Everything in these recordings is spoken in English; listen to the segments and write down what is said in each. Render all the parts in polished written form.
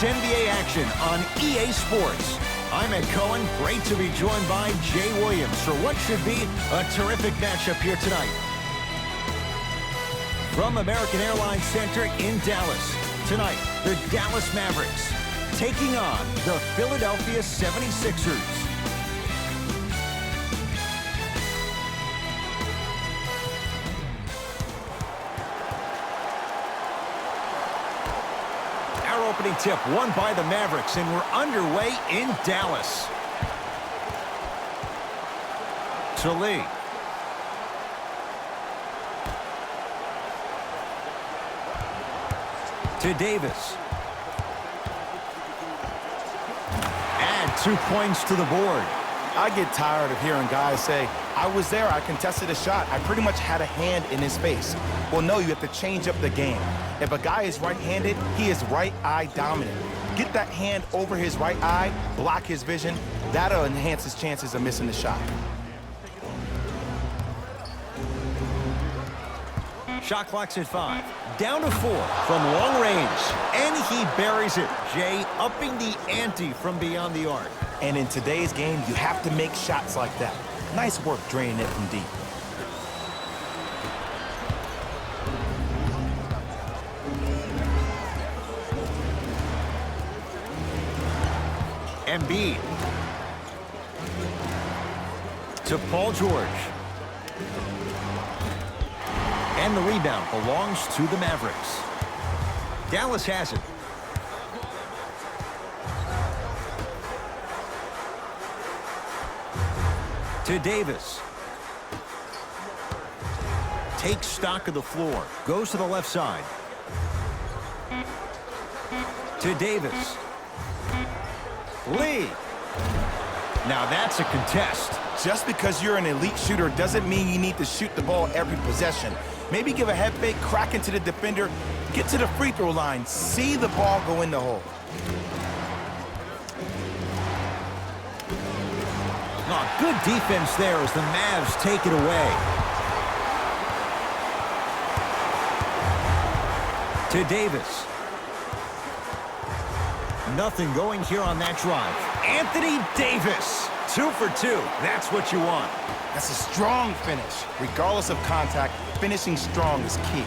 NBA action on EA Sports. I'm Ed Cohen. Great to be joined by Jay Williams for what should be a terrific matchup here tonight. From American Airlines Center in Dallas, tonight, the Dallas Mavericks taking on the Philadelphia 76ers. Our opening tip won by the Mavericks, and we're underway in Dallas. To Lee. To Davis. Add 2 points to the board. I get tired of hearing guys say, I was there, I contested a shot, I pretty much had a hand in his face. Well, no, you have to change up the game. If a guy is right-handed, he is right eye dominant. Get that hand over his right eye, block his vision. That'll enhance his chances of missing the shot. Shot clock's at 5. Down to 4 from long range. And he buries it. Jay upping the ante from beyond the arc. And in today's game, you have to make shots like that. Nice work draining it from deep. Embiid. To Paul George. And the rebound belongs to the Mavericks. Dallas has it. To Davis. Takes stock of the floor. Goes to the left side. To Davis. Lee. Now that's a contest. Just because you're an elite shooter doesn't mean you need to shoot the ball every possession. Maybe give a head fake, crack into the defender, get to the free throw line, see the ball go in the hole. Oh, good defense there as the Mavs take it away. To Davis. Nothing going here on that drive. Anthony Davis. 2 for 2. That's what you want. That's a strong finish. Regardless of contact, finishing strong is key.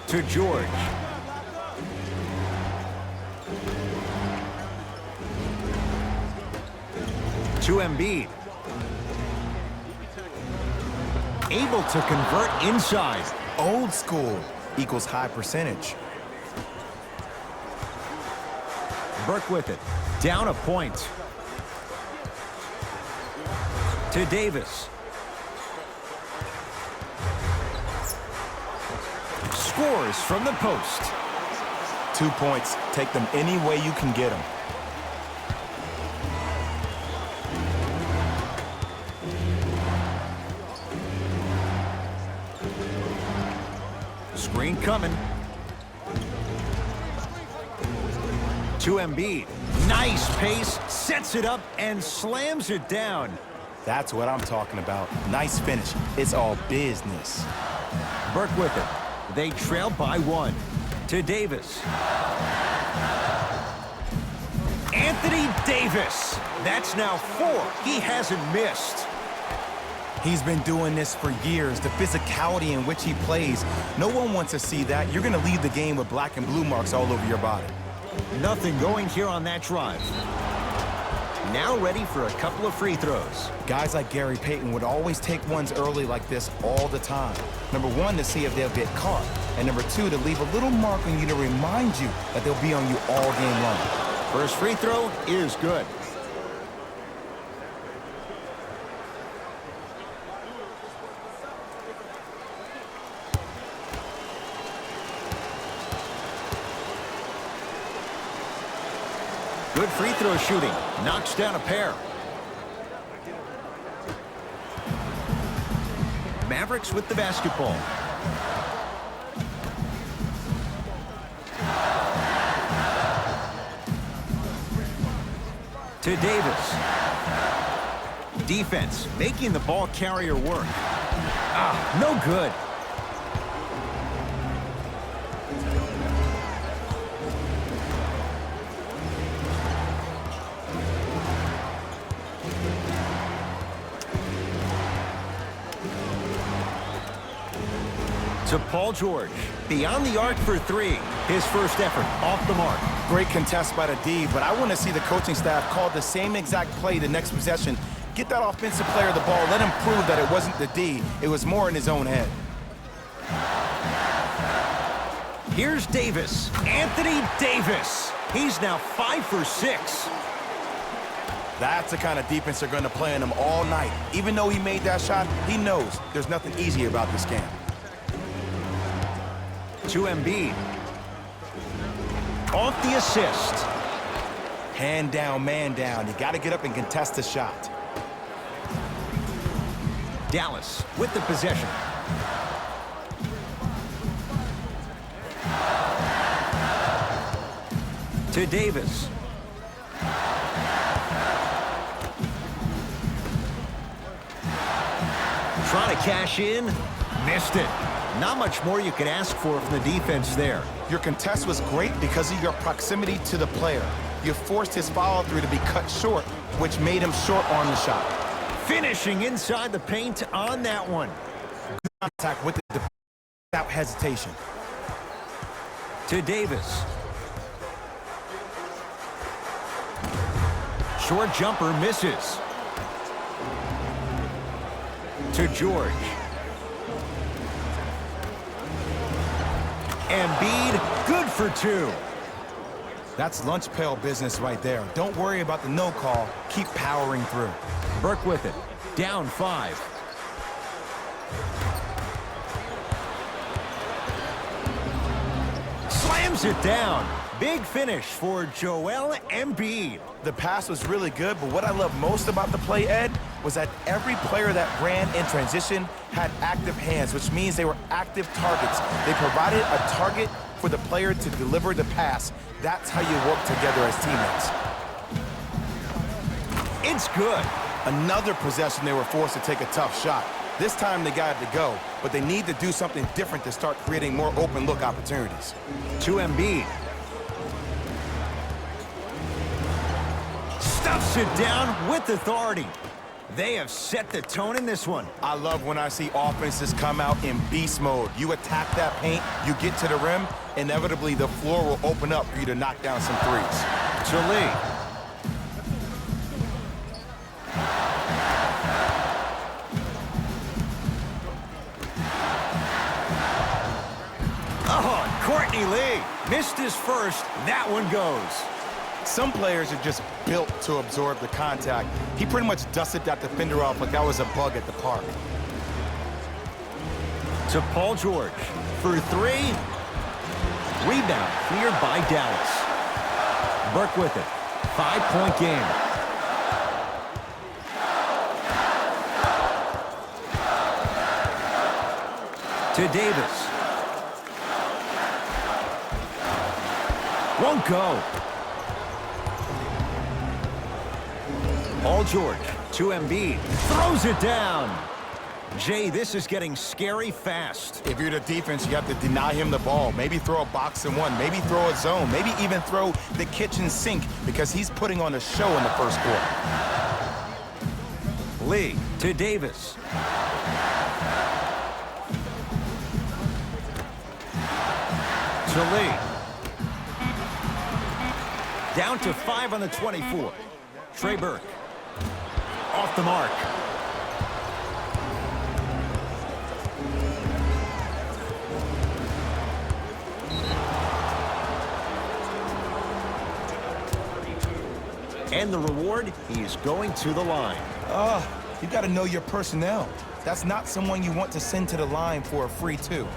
To George. To Embiid. Able to convert inside. Old school equals high percentage. Burke with it. Down a point. To Davis. Scores from the post. 2 points. Take them any way you can get them. Screen coming. To Embiid. Nice pace. Sets it up and slams it down. That's what I'm talking about. Nice finish. It's all business. Burke with it. They trail by 1. To Davis. Anthony Davis. That's now 4. He hasn't missed. He's been doing this for years. The physicality in which he plays. No one wants to see that. You're going to leave the game with black and blue marks all over your body. Nothing going here on that drive. Now ready for a couple of free throws. Guys like Gary Payton would always take ones early like this all the time. Number 1, to see if they'll get caught. And number 2, to leave a little mark on you to remind you that they'll be on you all game long. First free throw is good. Good free throw shooting. Knocks down a pair. Mavericks with the basketball. To Davis. Defense making the ball carrier work. No good. To Paul George. Beyond the arc for three. His first effort off the mark. Great contest by the D, but I want to see the coaching staff call the same exact play the next possession. Get that offensive player the ball. Let him prove that it wasn't the D. It was more in his own head. Here's Davis. Anthony Davis. He's now 5 for 6. That's the kind of defense they're going to play on him all night. Even though he made that shot, he knows there's nothing easy about this game. To Embiid. Off the assist. Hand down, man down. You got to get up and contest the shot. Dallas with the possession. To Davis. Trying to cash in. Missed it. Not much more you can ask for from the defense there. Your contest was great because of your proximity to the player. You forced his follow-through to be cut short, which made him short on the shot. Finishing inside the paint on that one. Good contact with the without hesitation. To Davis. Short jumper misses. To George. Embiid, good for 2. That's lunch pail business right there. Don't worry about the no call. Keep powering through. Burke with it. Down 5. Slams it down. Big finish for Joel Embiid. The pass was really good, but what I love most about the play, Ed, was that every player that ran in transition had active hands, which means they were active targets. They provided a target for the player to deliver the pass. That's how you work together as teammates. It's good. Another possession they were forced to take a tough shot. This time they got it to go, but they need to do something different to start creating more open look opportunities. To Embiid. Stuffs it down with authority. They have set the tone in this one. I love when I see offenses come out in beast mode. You attack that paint, you get to the rim, inevitably the floor will open up for you to knock down some threes. To Lee. Oh, Courtney Lee missed his first. That one goes. Some players are just built to absorb the contact. He pretty much dusted that defender off like that was a bug at the park. To Paul George for 3. Rebound cleared by Dallas. Burke with it. 5-point game. To Davis. Won't go. Paul George to Embiid. Throws it down. Jay, this is getting scary fast. If you're the defense, you have to deny him the ball. Maybe throw a box and one. Maybe throw a zone. Maybe even throw the kitchen sink because he's putting on a show in the first quarter. Lee to Davis. To Lee. Down to 5 on the 24. Trey Burke. Off the mark. And the reward, he's going to the line. You got to know your personnel. That's not someone you want to send to the line for a free 2.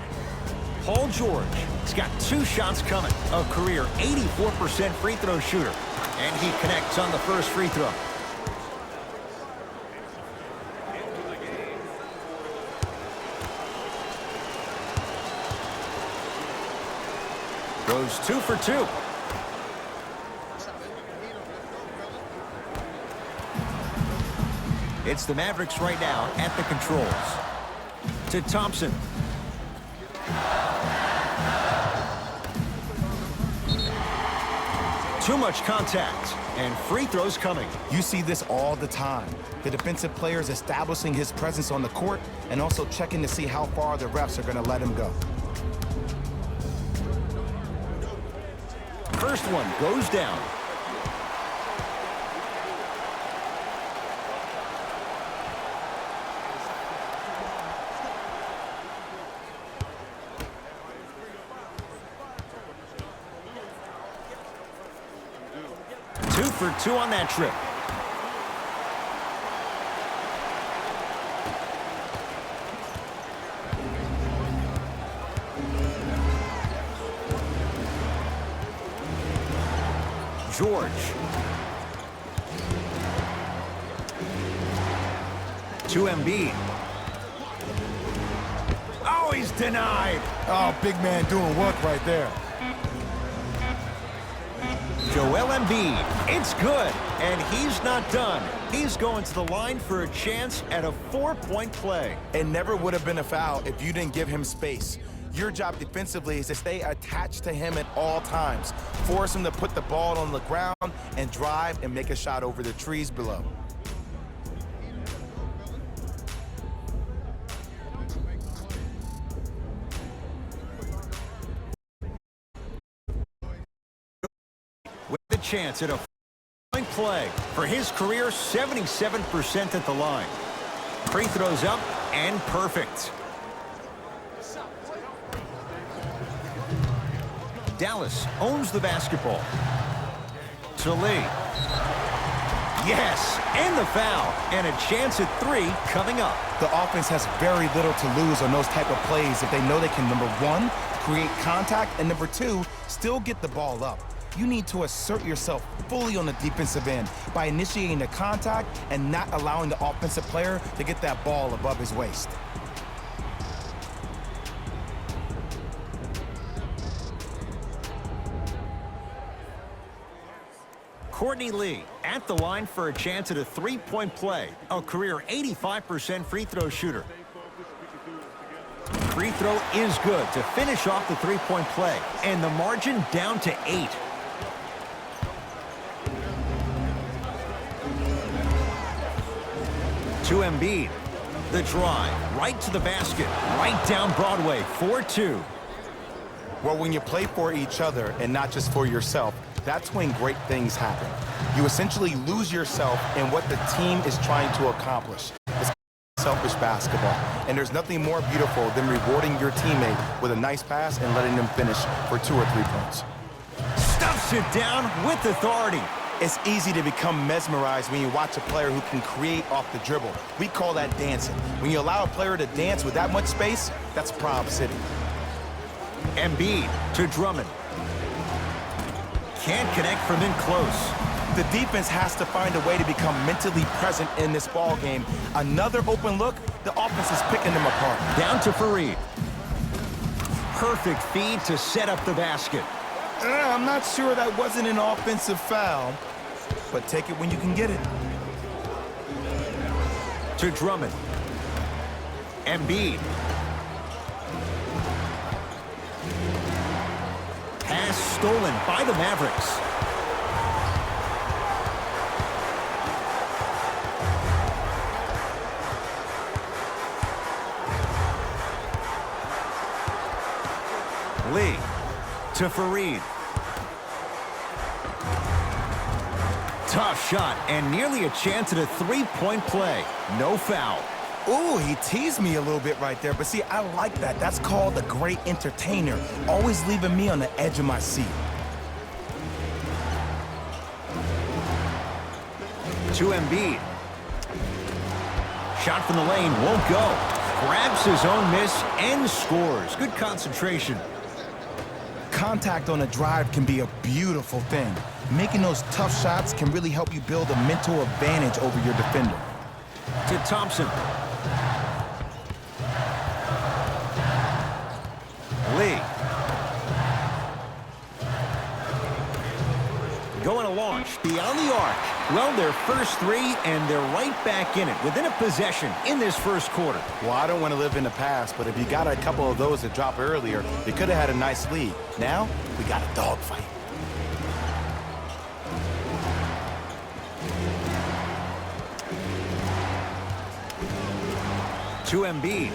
Paul George has got 2 shots coming. A career 84% free throw shooter. And he connects on the first free throw. Goes 2 for 2. It's the Mavericks right now at the controls. To Thompson. To Too much contact, and free throws coming. You see this all the time. The defensive players establishing his presence on the court and also checking to see how far the refs are going to let him go. First one goes down. Two for two on that trip. George. To Embiid. Oh, he's denied. Oh, big man doing work right there. Joel Embiid. It's good, and he's not done. He's going to the line for a chance at a 4-point play. It never would have been a foul if you didn't give him space. Your job defensively is to stay attached to him at all times. Force him to put the ball on the ground and drive and make a shot over the trees below. With the chance at a 4-point play. For his career, 77% at the line. Free throws up and perfect. Dallas owns the basketball. To Lee. Yes, and the foul. And a chance at 3 coming up. The offense has very little to lose on those type of plays if they know they can, number 1, create contact, and number 2, still get the ball up. You need to assert yourself fully on the defensive end by initiating the contact and not allowing the offensive player to get that ball above his waist. Courtney Lee at the line for a chance at a 3-point play. A career 85% free throw shooter. Free throw is good to finish off the 3-point play. And the margin down to 8. To Embiid. The drive right to the basket. Right down Broadway. 4-2. Well, when you play for each other and not just for yourself, that's when great things happen. You essentially lose yourself in what the team is trying to accomplish. It's selfish basketball. And there's nothing more beautiful than rewarding your teammate with a nice pass and letting them finish for 2 or 3 points. Stuffs it down with authority. It's easy to become mesmerized when you watch a player who can create off the dribble. We call that dancing. When you allow a player to dance with that much space, that's Prob City. Embiid to Drummond. Can't connect from in close. The defense has to find a way to become mentally present in this ball game. Another open look, the offense is picking them apart. Down to Fareed. Perfect feed to set up the basket. I'm not sure that wasn't an offensive foul, but take it when you can get it. To Drummond. Embiid. Pass stolen by the Mavericks. Lee to Fareed. Tough shot and nearly a chance at a 3-point play. No foul. Ooh, he teased me a little bit right there, but see, I like that. That's called a great entertainer, always leaving me on the edge of my seat. To Embiid. Shot from the lane won't go. Grabs his own miss and scores. Good concentration. Contact on a drive can be a beautiful thing. Making those tough shots can really help you build a mental advantage over your defender. To Thompson. Lee. Going to launch beyond the arc. Well, their first 3, and they're right back in it within a possession in this first quarter. Well, I don't want to live in the past, but if you got a couple of those that dropped earlier, you could have had a nice lead. Now, we got a dogfight. to Embiid.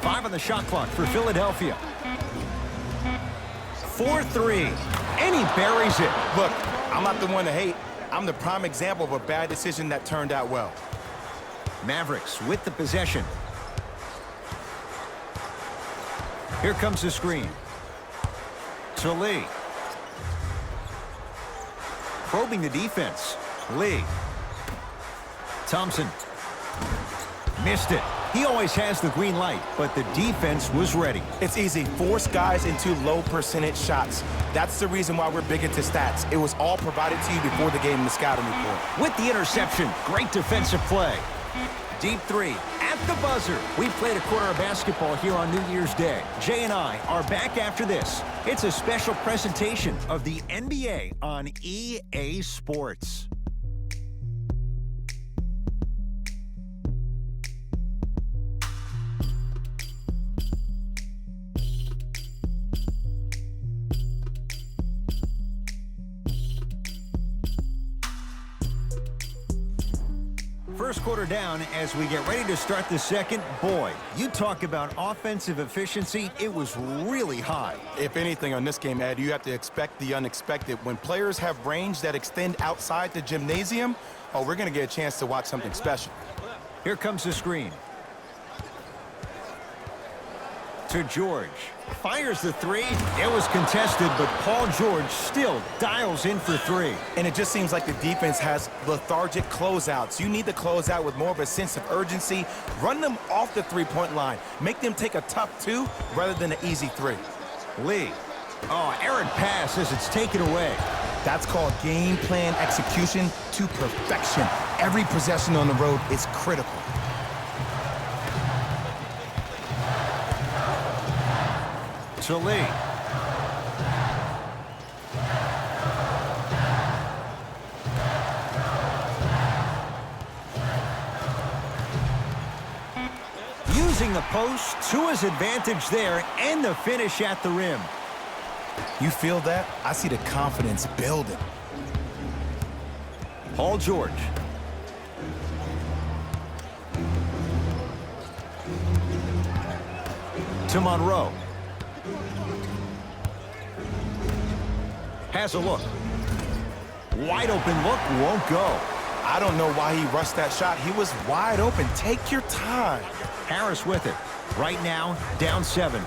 5 on the shot clock for Philadelphia. 4-3, and he buries it. Look, I'm not the one to hate. I'm the prime example of a bad decision that turned out well. Mavericks with the possession. Here comes the screen. To Lee. Probing the defense. Lee. Thompson. Missed it. He always has the green light, but the defense was ready. It's easy. Force guys into low percentage shots. That's the reason why we're big into stats. It was all provided to you before the game in the scouting report. With the interception, great defensive play. Deep three at the buzzer. We played a quarter of basketball here on New Year's Day. Jay and I are back after this. It's a special presentation of the NBA on EA Sports. First quarter down as we get ready to start the second. Boy, you talk about offensive efficiency, it was really high. If anything on this game, Ed, you have to expect the unexpected. When players have range that extend outside the gymnasium, oh, we're going to get a chance to watch something special. Here comes the screen. To George. Fires the three. It was contested, but Paul George still dials in for three. And it just seems like the defense has lethargic closeouts. You need to close out with more of a sense of urgency. Run them off the three-point line. Make them take a tough two rather than an easy three. Lee. Oh, errant pass as it's taken away. That's called game plan execution to perfection. Every possession on the road is critical. To Lee. Using the post to his advantage there and the finish at the rim. You feel that? I see the confidence building. Paul George. To Monroe. Has a look. Wide open look, won't go. I don't know why he rushed that shot. He was wide open. Take your time. Harris with it. Right now, down 7.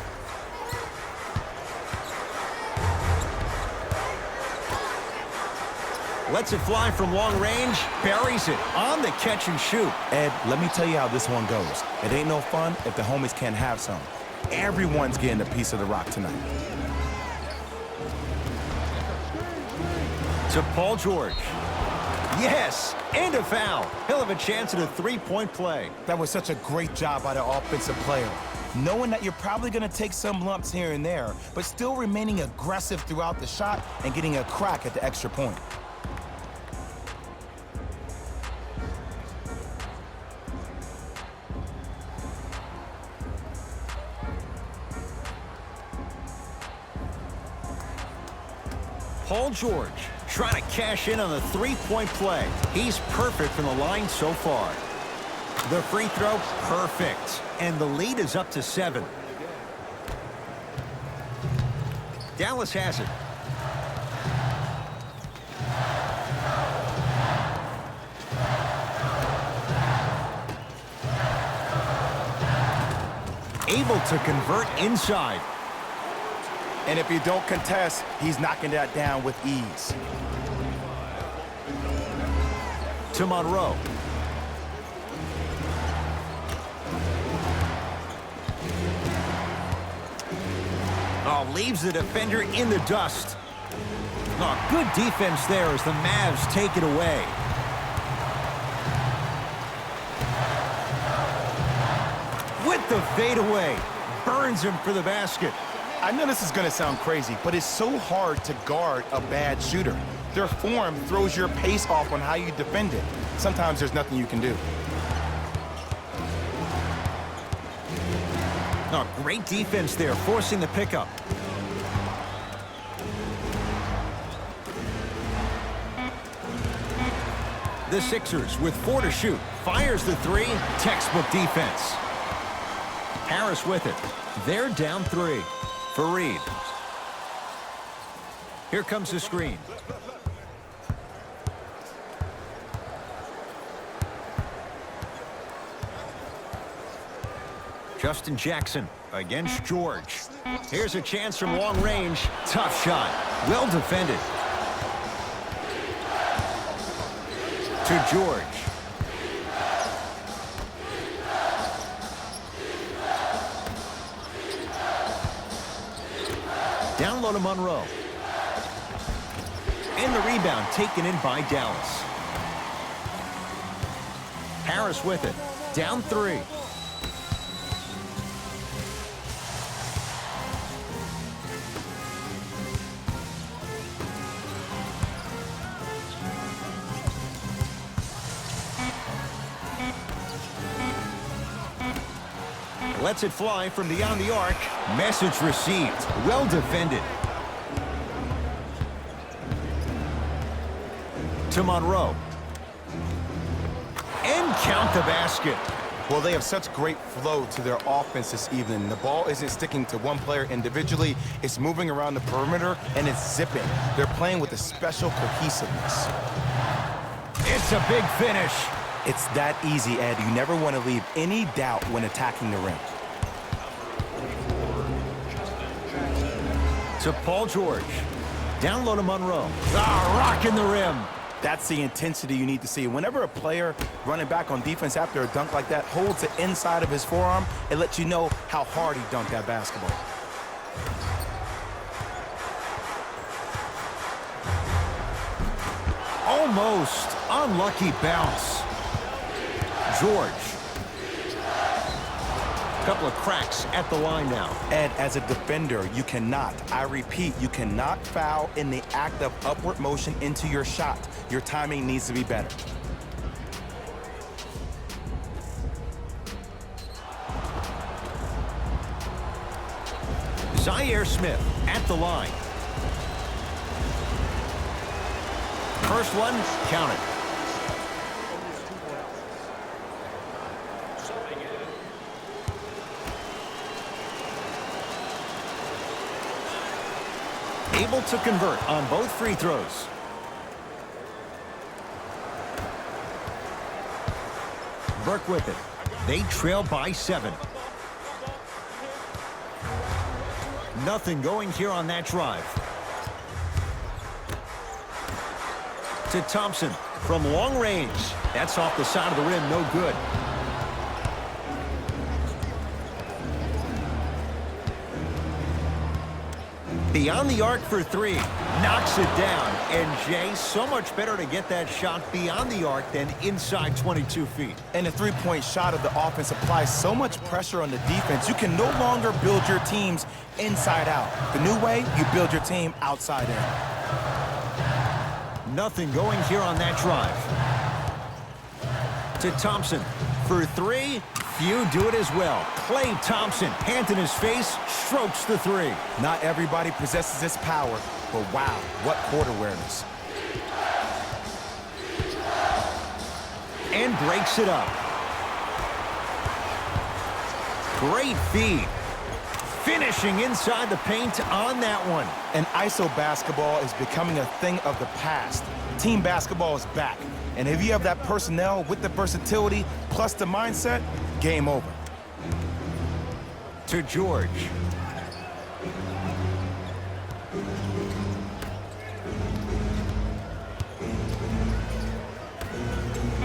Lets it fly from long range, buries it on the catch and shoot. Ed, let me tell you how this one goes. It ain't no fun if the homies can't have some. Everyone's getting a piece of the rock tonight. To Paul George. Yes, and a foul. He'll have a chance at a three-point play. That was such a great job by the offensive player. Knowing that you're probably going to take some lumps here and there, but still remaining aggressive throughout the shot and getting a crack at the extra point. Paul George trying to cash in on the three-point play. He's perfect from the line so far. The free throw, perfect. And the lead is up to 7. Dallas has it. Able to convert inside. And if you don't contest, he's knocking that down with ease. To Monroe. Oh, leaves the defender in the dust. Oh, good defense there as the Mavs take it away. With the fadeaway. Burns him for the basket. I know this is going to sound crazy, but it's so hard to guard a bad shooter. Their form throws your pace off on how you defend it. Sometimes there's nothing you can do. Oh, great defense there, forcing the pickup. The Sixers with 4 to shoot. Fires the 3. Textbook defense. Harris with it. They're down 3. Fareed. Here comes the screen. Justin Jackson against George. Here's a chance from long range. Tough shot. Well defended. To George. Down low to Monroe. And the rebound taken in by Dallas. Harris with it. Down 3. Lets it fly from beyond the arc. Message received. Well defended. To Monroe. And count the basket. Well, they have such great flow to their offense this evening. The ball isn't sticking to one player individually. It's moving around the perimeter, and it's zipping. They're playing with a special cohesiveness. It's a big finish. It's that easy, Ed. You never want to leave any doubt when attacking the rim. To Paul George. Down low to Monroe. Rocking the rim. That's the intensity you need to see. Whenever a player running back on defense after a dunk like that holds the inside of his forearm, it lets you know how hard he dunked that basketball. Almost unlucky bounce. George. Couple of cracks at the line now. Ed, as a defender, you cannot, I repeat, you cannot foul in the act of upward motion into your shot. Your timing needs to be better. Zaire Smith at the line. First one, count it. Able to convert on both free throws. Burke with it. They trail by 7. Nothing going here on that drive. To Thompson from long range. That's off the side of the rim, no good. Beyond the arc for 3. Knocks it down. And Jay, so much better to get that shot beyond the arc than inside 22 feet. And the three-point shot of the offense applies so much pressure on the defense, you can no longer build your teams inside out. The new way, you build your team outside in. Nothing going here on that drive. To Thompson for 3. Few do it as well. Klay Thompson, hand in his face, strokes the 3. Not everybody possesses this power, but wow, what court awareness. And breaks it up. Great feed. Finishing inside the paint on that one. And ISO basketball is becoming a thing of the past. Team basketball is back. And if you have that personnel with the versatility plus the mindset, game over. To George.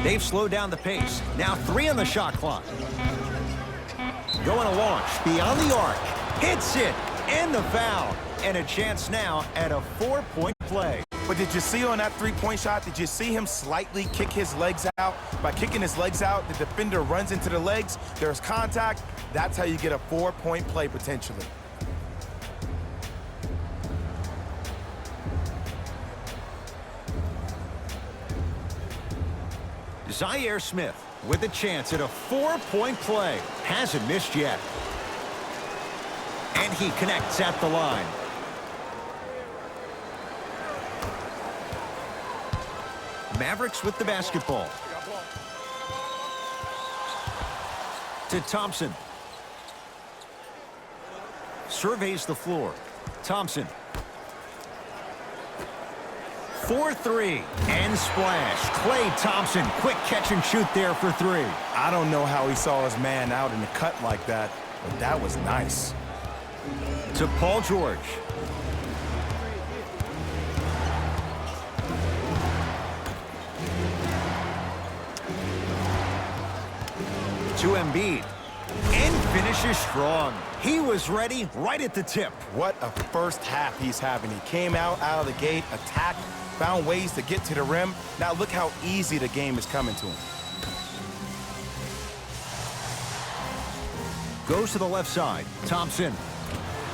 They've slowed down the pace. Now 3 on the shot clock. Going to launch beyond the arc. Hits it. And the foul. And a chance now at a 4-point play. But did you see on that three-point shot, did you see him slightly kick his legs out? By kicking his legs out, the defender runs into the legs. There's contact. That's how you get a 4-point play potentially. Zaire Smith with a chance at a 4-point play. Hasn't missed yet. And he connects at the line. Mavericks with the basketball. To Thompson. Surveys the floor. Thompson. 4-3 and splash. Klay Thompson, quick catch and shoot there for 3. I don't know how he saw his man out in the cut like that, but that was nice. To Paul George. To Embiid. And finishes strong. He was ready right at the tip. What a first half he's having. He came out of the gate, attacked, found ways to get to the rim. Now look how easy the game is coming to him. Goes to the left side. Thompson.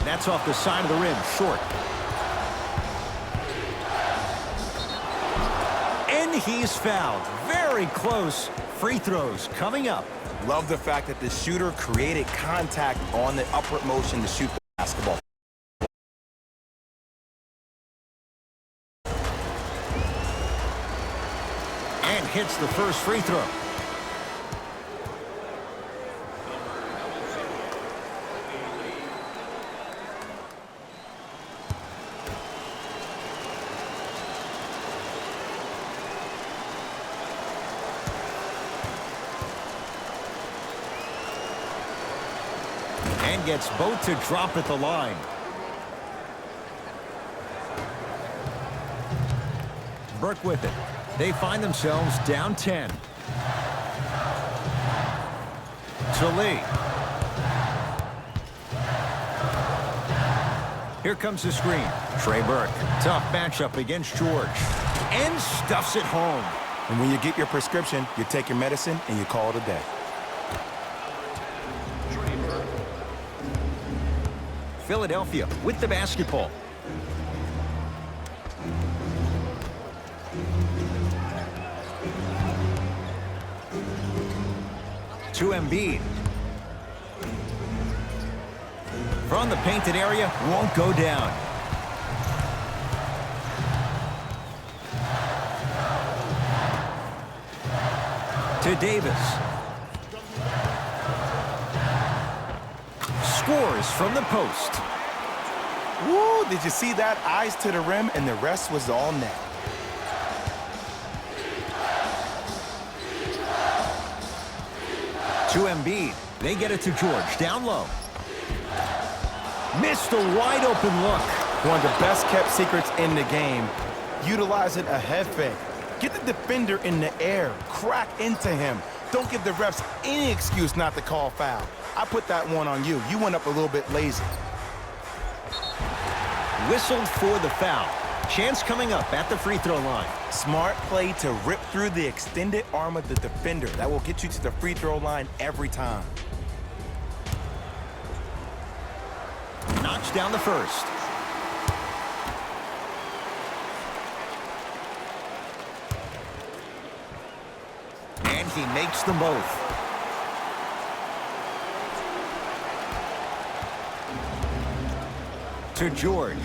That's off the side of the rim. Short. And he's fouled. Very close. Free throws coming up. Love the fact that the shooter created contact on the upward motion to shoot the basketball. And hits the first free throw. And gets both to drop at the line. Burke with it. They find themselves down 10. To Lee. Here comes the screen. Trey Burke. Tough matchup against George. And stuffs it home. And when you get your prescription, you take your medicine and you call it a day. Philadelphia with the basketball. To Embiid. From the painted area, won't go down. To Davis. Scores from the post. Woo, did you see that? Eyes to the rim, and the rest was all net. To Embiid. They get it to George. Down low. Missed a wide open look. One of the best kept secrets in the game. Utilizing a head fake. Get the defender in the air. Crack into him. Don't give the refs any excuse not to call foul. I put that one on you. You went up a little bit lazy. Whistled for the foul. Chance coming up at the free throw line. Smart play to rip through the extended arm of the defender. That will get you to the free throw line every time. Knocks down the first. And he makes them both. To George.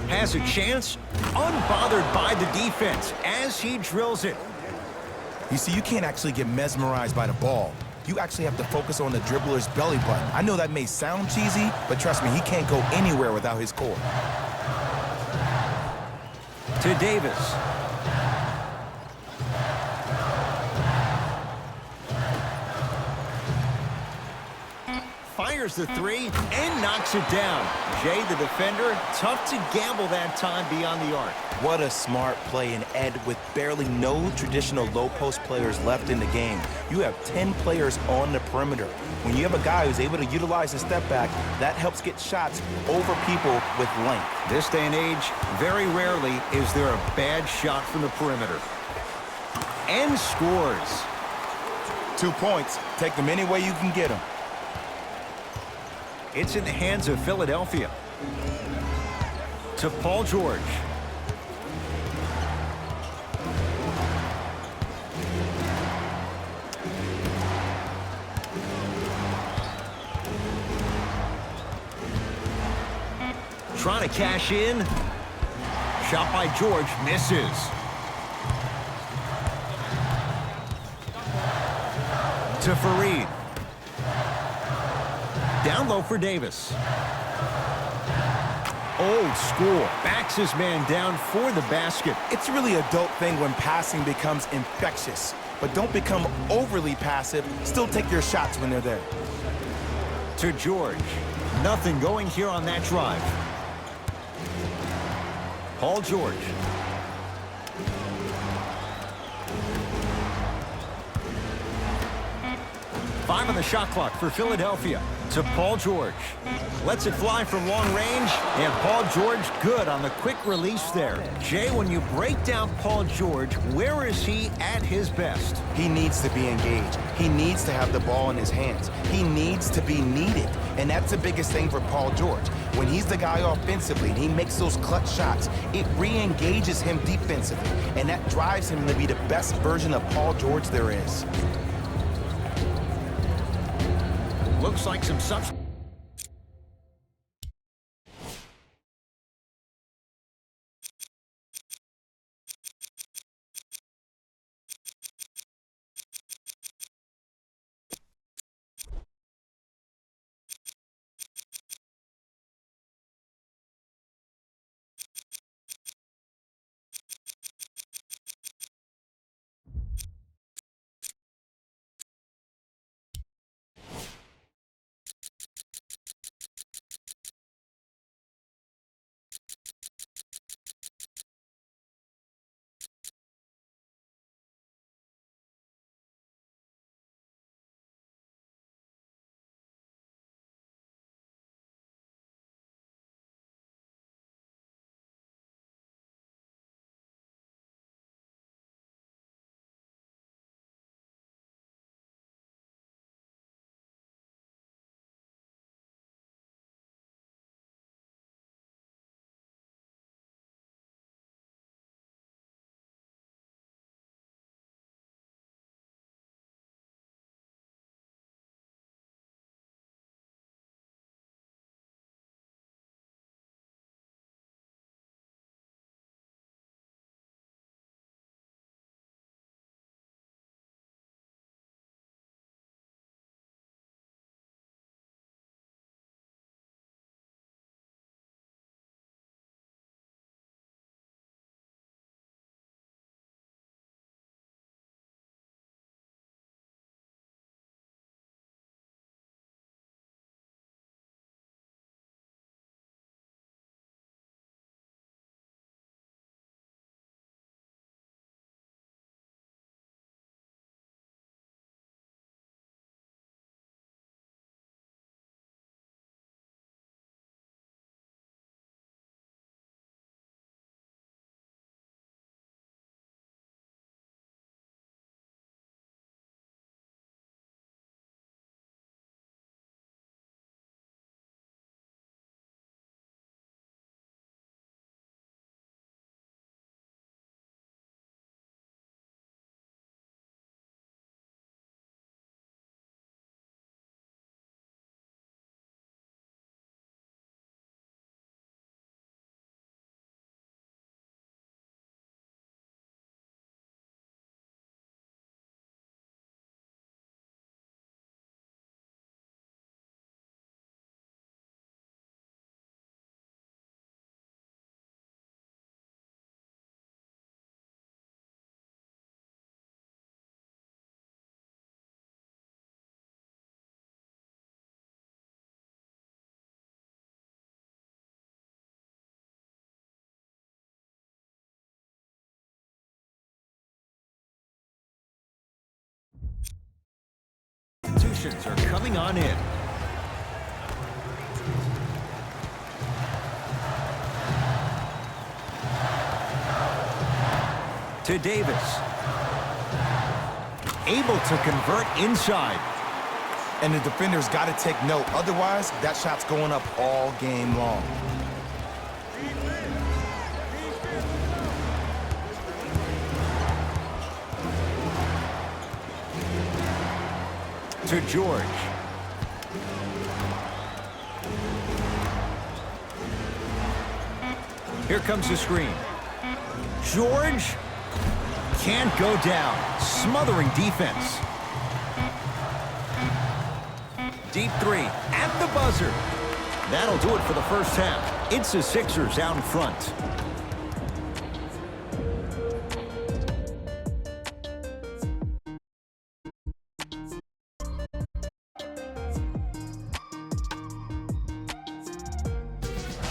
Has a chance, unbothered by the defense as he drills it. You see, you can't actually get mesmerized by the ball. You actually have to focus on the dribbler's belly button. I know that may sound cheesy, but trust me, he can't go anywhere without his core. To Davis. Fires the three and knocks it down. Jay, the defender, tough to gamble that time beyond the arc. What a smart play, and Ed, with barely no traditional low post players left in the game. You have 10 players on the perimeter. When you have a guy who's able to utilize a step back, that helps get shots over people with length. This day and age, very rarely is there a bad shot from the perimeter. And scores. 2 points. Take them any way you can get them. It's in the hands of Philadelphia. To Paul George. trying to cash in. Shot by George, misses. To Fareed. Down low for Davis. Old school. Backs his man down for the basket. It's really a dope thing when passing becomes infectious. But don't become overly passive. Still take your shots when they're there. To George. Nothing going here on that drive. Paul George. Five on the shot clock for Philadelphia. To Paul George. Lets it fly from long range. And Paul George good on the quick release there. Jay, when you break down Paul George, where is he at his best? He needs to be engaged. He needs to have the ball in his hands. He needs to be needed. And that's the biggest thing for Paul George. When he's the guy offensively and he makes those clutch shots, it re-engages him defensively. And that drives him to be the best version of Paul George there is. Looks like some substance. Substitutions are coming on in. To Davis. Able to convert inside. And the defender's got to take note. Otherwise, that shot's going up all game long. To George. Here comes the screen. George can't go down. Smothering defense. Deep three at the buzzer. That'll do it for the first half. It's the Sixers out in front.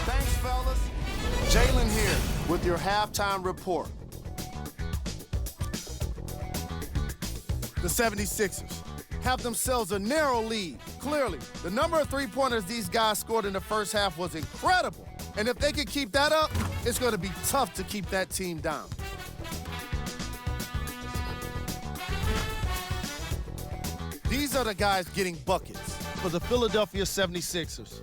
Thanks, fellas. Jalen here with your halftime report. The 76ers have themselves a narrow lead. Clearly, the number of three-pointers these guys scored in the first half was incredible. And if they can keep that up, it's going to be tough to keep that team down. These are the guys getting buckets for the Philadelphia 76ers.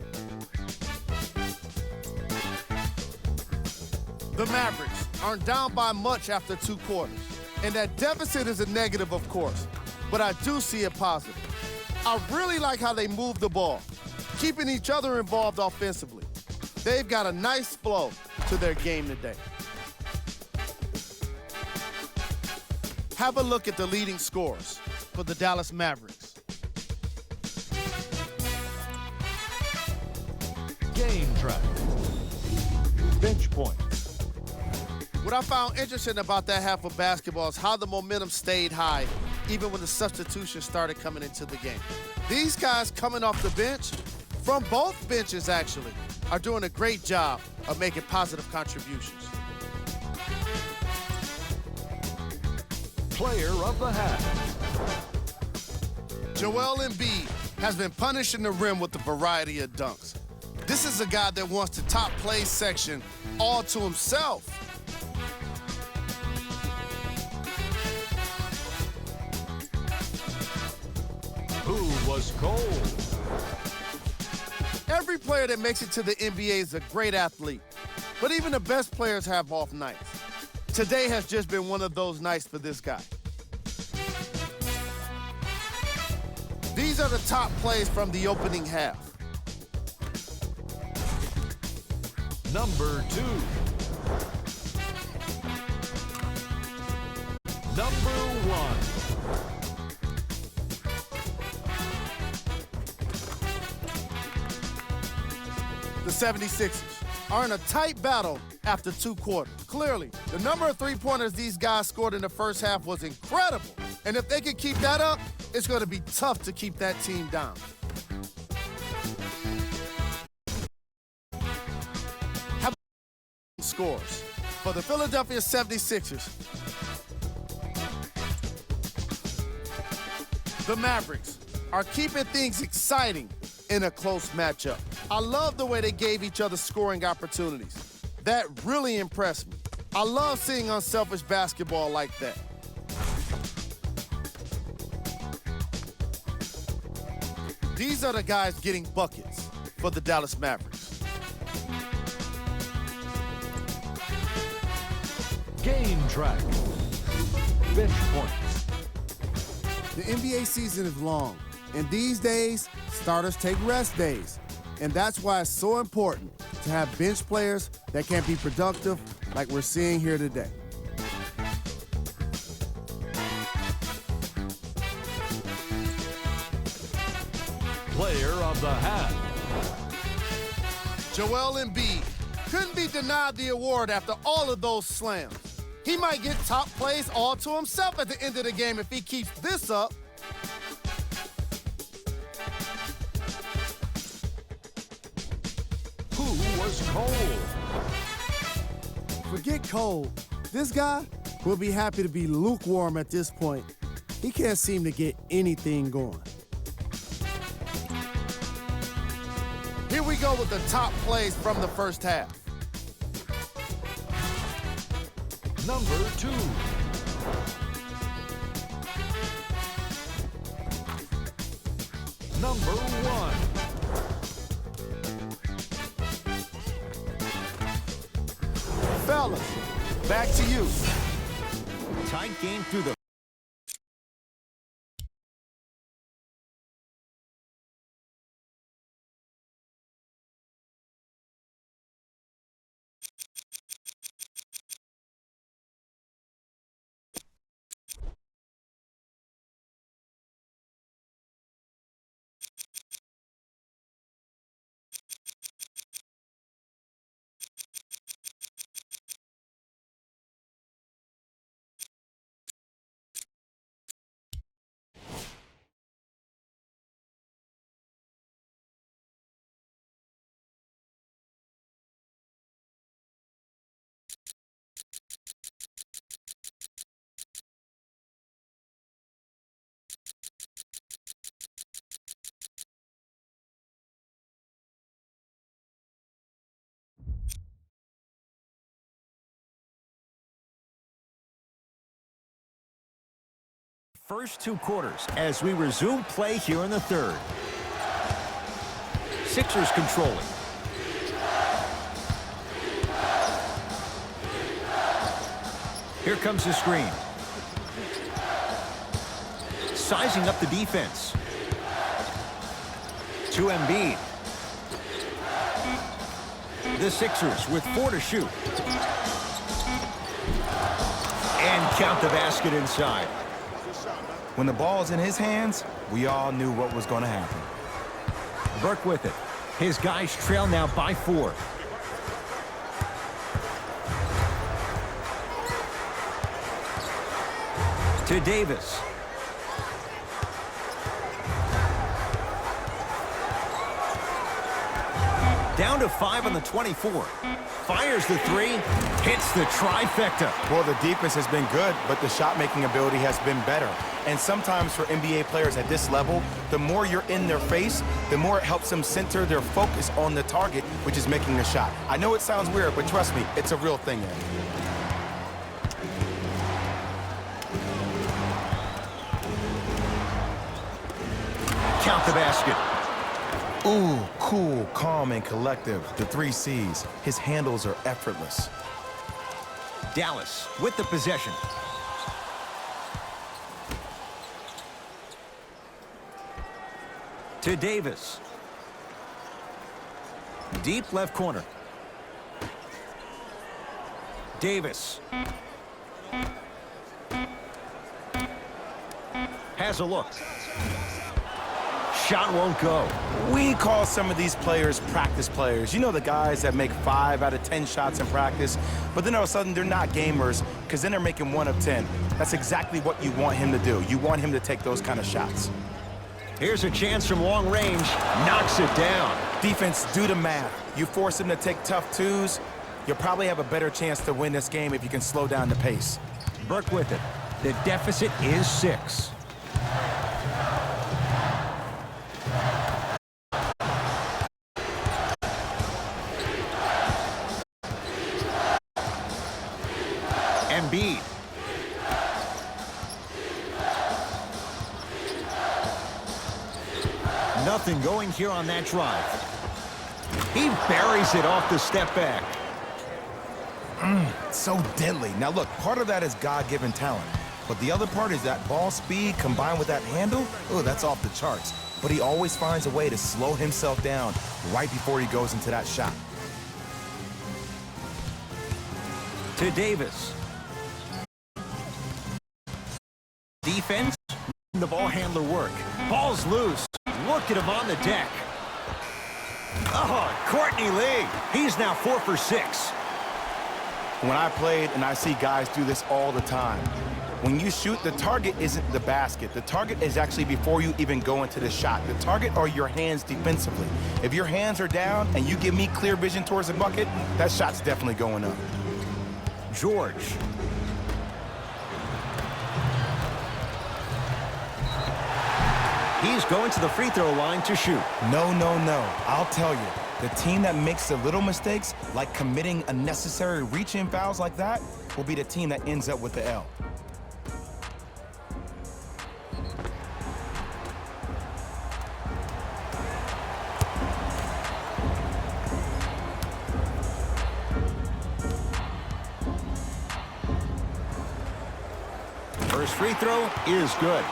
The Mavericks aren't down by much after 2 quarters. And that deficit is a negative, of course, but I do see it positive. I really like how they move the ball, keeping each other involved offensively. They've got a nice flow to their game today. Have a look at the leading scorers for the Dallas Mavericks. Game track. Bench points. What I found interesting about that half of basketball is how the momentum stayed high even when the substitutions started coming into the game. These guys coming off the bench, from both benches actually, are doing a great job of making positive contributions. Player of the half. Joel Embiid has been punishing the rim with a variety of dunks. This is a guy that wants the top play section all to himself. Who was cold? Every player that makes it to the NBA is a great athlete, but even the best players have off nights. Today has just been one of those nights for this guy. These are the top plays from the opening half. Number 2. Number 1. The 76ers are in a tight battle after 2 quarters. Clearly, the number of three-pointers these guys scored in the first half was incredible. And if they can keep that up, it's going to be tough to keep that team down. How about scores for the Philadelphia 76ers? The Mavericks are keeping things exciting in a close matchup. I love the way they gave each other scoring opportunities. That really impressed me. I love seeing unselfish basketball like that. These are the guys getting buckets for the Dallas Mavericks. Game track. Bench points. The NBA season is long, and these days, starters take rest days. And that's why it's so important to have bench players that can be productive like we're seeing here today. Player of the half. Joel Embiid couldn't be denied the award after all of those slams. He might get top plays all to himself at the end of the game if he keeps this up. Who was cold? Forget cold. This guy will be happy to be lukewarm at this point. He can't seem to get anything going. Here we go with the top plays from the first half. Number 2. Number 1. Fellas, back to you. Tight game through the first 2 quarters as we resume play here in the third. Sixers controlling. Here comes the screen. Sizing up the defense. To Embiid. The Sixers with 4 to shoot. And count the basket inside. When the ball's in his hands, we all knew what was going to happen. Burke with it. His guys trail now by 4. To Davis. Down to 5 on the 24. Fires the 3. Hits the trifecta. Well, the defense has been good, but the shot-making ability has been better. And sometimes for NBA players at this level, the more you're in their face, the more it helps them center their focus on the target, which is making a shot. I know it sounds weird, but trust me, it's a real thing there. Count the basket. Ooh, cool, calm, and collective. The 3 C's. His handles are effortless. Dallas with the possession. To Davis. Deep left corner. Davis. Has a look. Shot won't go. We call some of these players practice players. You know, the guys that make 5 out of 10 shots in practice, but then all of a sudden they're not gamers because then they're making 1 of 10. That's exactly what you want him to do. You want him to take those kind of shots. Here's a chance from long range. Knocks it down. Defense, do the math. You force him to take tough 2s, you'll probably have a better chance to win this game if you can slow down the pace. Burke with it. The deficit is 6. Embiid. Nothing going here on that drive. He buries it off the step back. So deadly. Now look, part of that is God-given talent, but the other part is that ball speed combined with that handle. Oh, that's off the charts. But he always finds a way to slow himself down right before he goes into that shot. To Davis. Defense, the ball handler work. Ball's loose. Look at him on the deck. Oh, Courtney Lee. He's now 4 for 6. When I played, and I see guys do this all the time, when you shoot, the target isn't the basket. The target is actually before you even go into the shot. The target are your hands defensively. If your hands are down and you give me clear vision towards the bucket, that shot's definitely going up. George. He's going to the free throw line to shoot. No, no, no. I'll tell you, the team that makes the little mistakes, like committing unnecessary reach-in fouls like that, will be the team that ends up with the L. First free throw is good.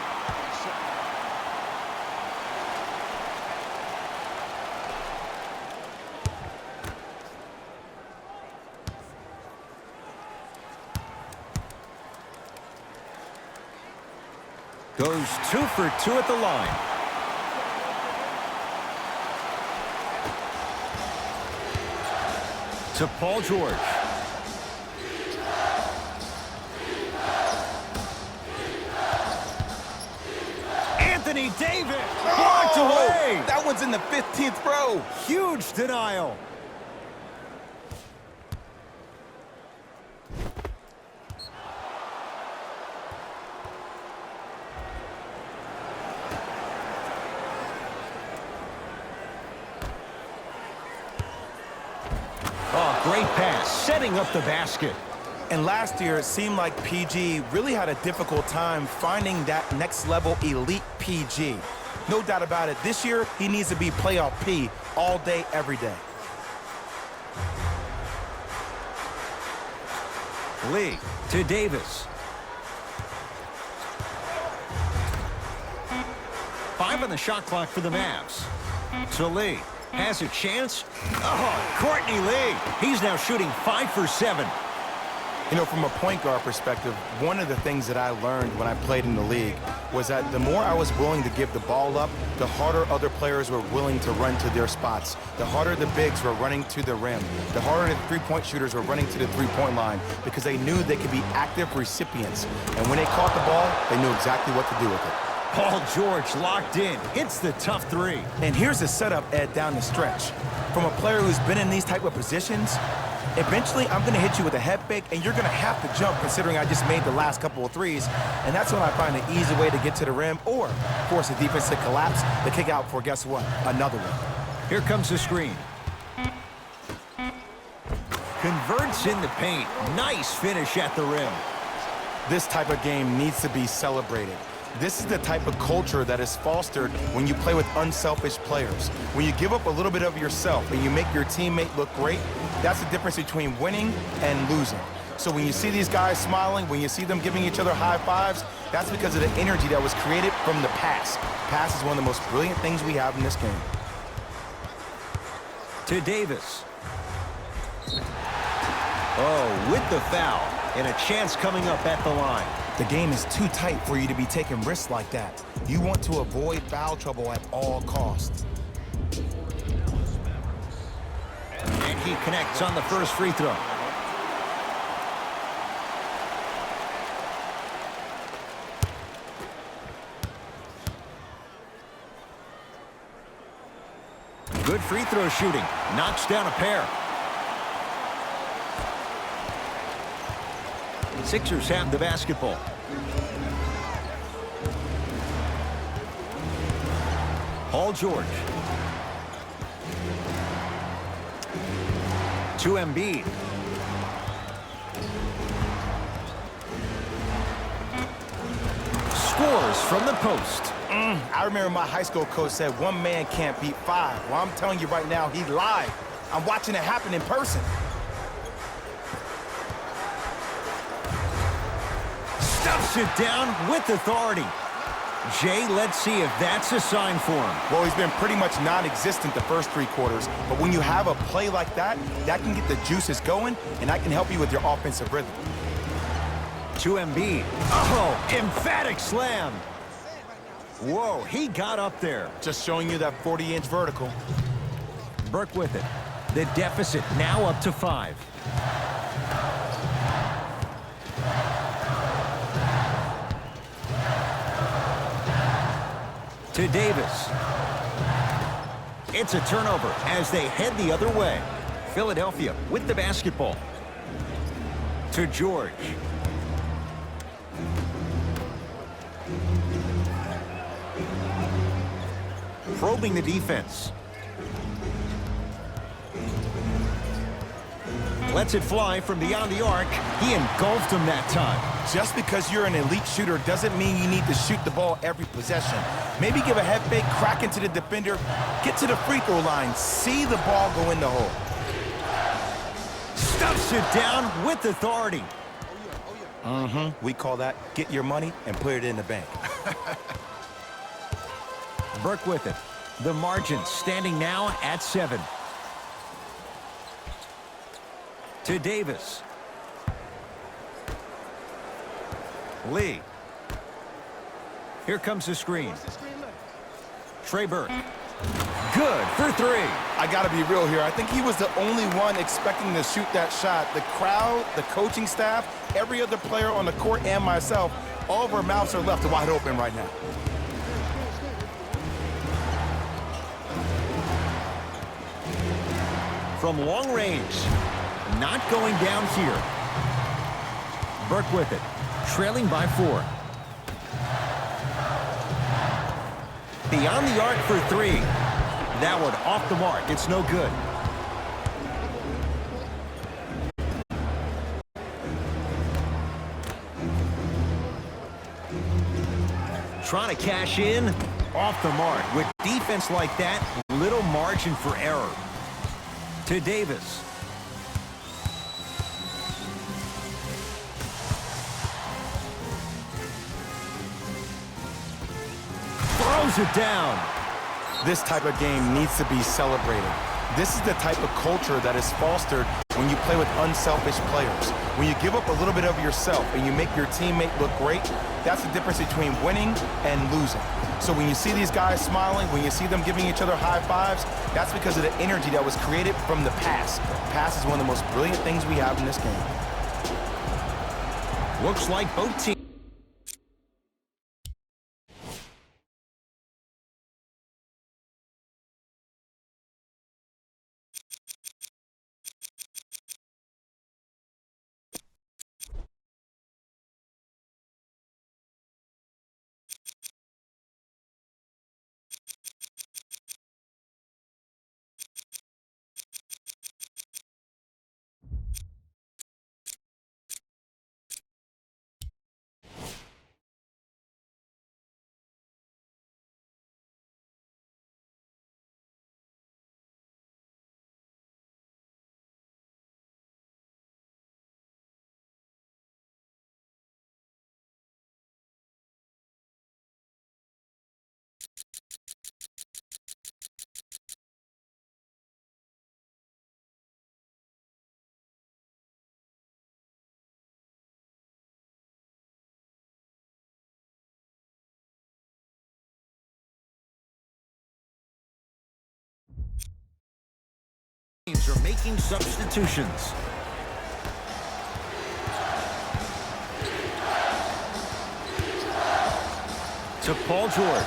Goes 2 for 2 at the line. To Paul George. Anthony Davis blocked away. That one's in the 15th row. Huge denial. Oh, great pass, setting up the basket. And last year, it seemed like PG really had a difficult time finding that next level elite PG. No doubt about it, this year, he needs to be playoff P all day, every day. Lee to Davis. 5 on the shot clock for the Mavs. To Lee. Has a chance. Oh, Courtney Lee. He's now shooting 5 for 7. You know, from a point guard perspective, one of the things that I learned when I played in the league was that the more I was willing to give the ball up, the harder other players were willing to run to their spots. The harder the bigs were running to the rim. The harder the three-point shooters were running to the three-point line because they knew they could be active recipients. And when they caught the ball, they knew exactly what to do with it. Paul George locked in. Hits the tough three. And here's the setup, Ed, down the stretch. From a player who's been in these type of positions, eventually I'm going to hit you with a head fake, and you're going to have to jump considering I just made the last couple of threes. And that's when I find an easy way to get to the rim or force the defense to collapse, the kick out for, guess what, another one. Here comes the screen. Converts in the paint. Nice finish at the rim. This type of game needs to be celebrated. This is the type of culture that is fostered when you play with unselfish players. When you give up a little bit of yourself and you make your teammate look great, that's the difference between winning and losing. So when you see these guys smiling, when you see them giving each other high fives, that's because of the energy that was created from the pass. Pass is one of the most brilliant things we have in this game. To Davis. Oh, with the foul. And a chance coming up at the line. The game is too tight for you to be taking risks like that. You want to avoid foul trouble at all costs. And he connects on the first free throw. Good free throw shooting. Knocks down a pair. Sixers have the basketball. Paul George. To Embiid. Scores from the post. I remember my high school coach said one man can't beat 5. Well, I'm telling you right now, he lied. I'm watching it happen in person. Stuffs it down with authority. Jay, let's see if that's a sign for him. Well, he's been pretty much non-existent the first 3 quarters, but when you have a play like that, that can get the juices going, and that can help you with your offensive rhythm. To Embiid. Oh, emphatic slam. Whoa, he got up there. Just showing you that 40-inch vertical. Burke with it. The deficit now up to 5. To Davis. It's a turnover as they head the other way. Philadelphia with the basketball. To George. Probing the defense. Lets it fly from beyond the arc. He engulfed him that time. Just because you're an elite shooter doesn't mean you need to shoot the ball every possession. Maybe give a head fake, crack into the defender, get to the free throw line, see the ball go in the hole. Stuffs it down with authority. We call that get your money and put it in the bank. Burke with it. The margin standing now at 7. To Davis. Lee. Here comes the screen. Trey Burke. Good for 3. I got to be real here. I think he was the only one expecting to shoot that shot. The crowd, the coaching staff, every other player on the court, and myself, all of our mouths are left wide open right now. From long range. Not going down here. Burke with it. Trailing by 4. Beyond the arc for 3. That one off the mark. It's no good. trying to cash in. Off the mark. With defense like that, little margin for error. To Davis. Throws it down. This type of game needs to be celebrated. This is the type of culture that is fostered when you play with unselfish players. When you give up a little bit of yourself and you make your teammate look great, that's the difference between winning and losing. So when you see these guys smiling, when you see them giving each other high fives, that's because of the energy that was created from the pass. Pass is one of the most brilliant things we have in this game. Looks like both teams. Are making substitutions. To Paul George.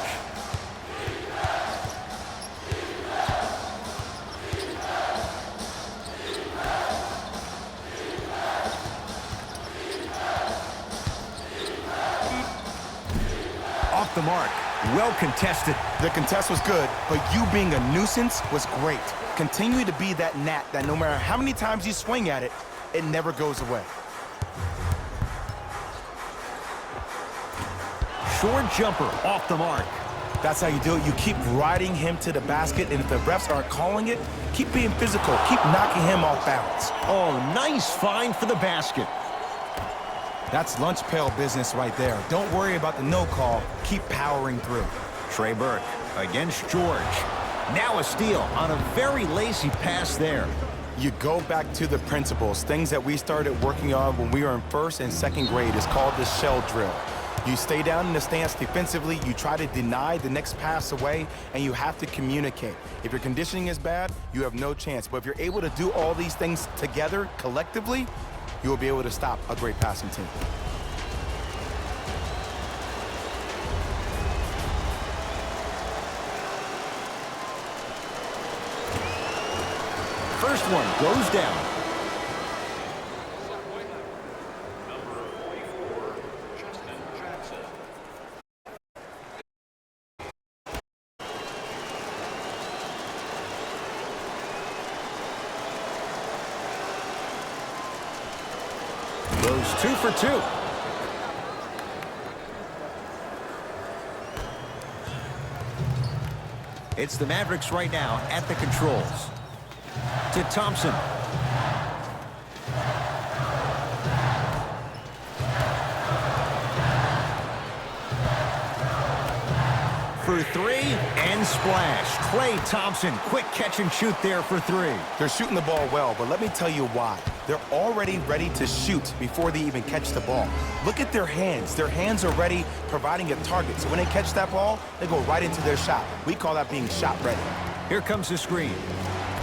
Off the mark. Well contested. The contest was good, but you being a nuisance was great. Continue to be that gnat that no matter how many times you swing at it, it never goes away. Short jumper off the mark. That's how you do it. You keep riding him to the basket, and if the refs aren't calling it, keep being physical. Keep knocking him off balance. Oh, nice find for the basket. That's lunch pail business right there. Don't worry about the no call. Keep powering through. Trey Burke against George. Now a steal on a very lazy pass there. You go back to the principles. Things that we started working on when we were in first and second grade is called the shell drill. You stay down in the stance defensively, you try to deny the next pass away, and you have to communicate. If your conditioning is bad, you have no chance. But if you're able to do all these things together, collectively, you will be able to stop a great passing team. First one goes down. Goes 2 for 2. It's the Mavericks right now at the controls. To Thompson. For 3 and splash. Klay Thompson, quick catch and shoot there for 3. They're shooting the ball well, but let me tell you why. They're already ready to shoot before they even catch the ball. Look at their hands. Their hands are ready, providing a target. So when they catch that ball, they go right into their shot. We call that being shot ready. Here comes the screen.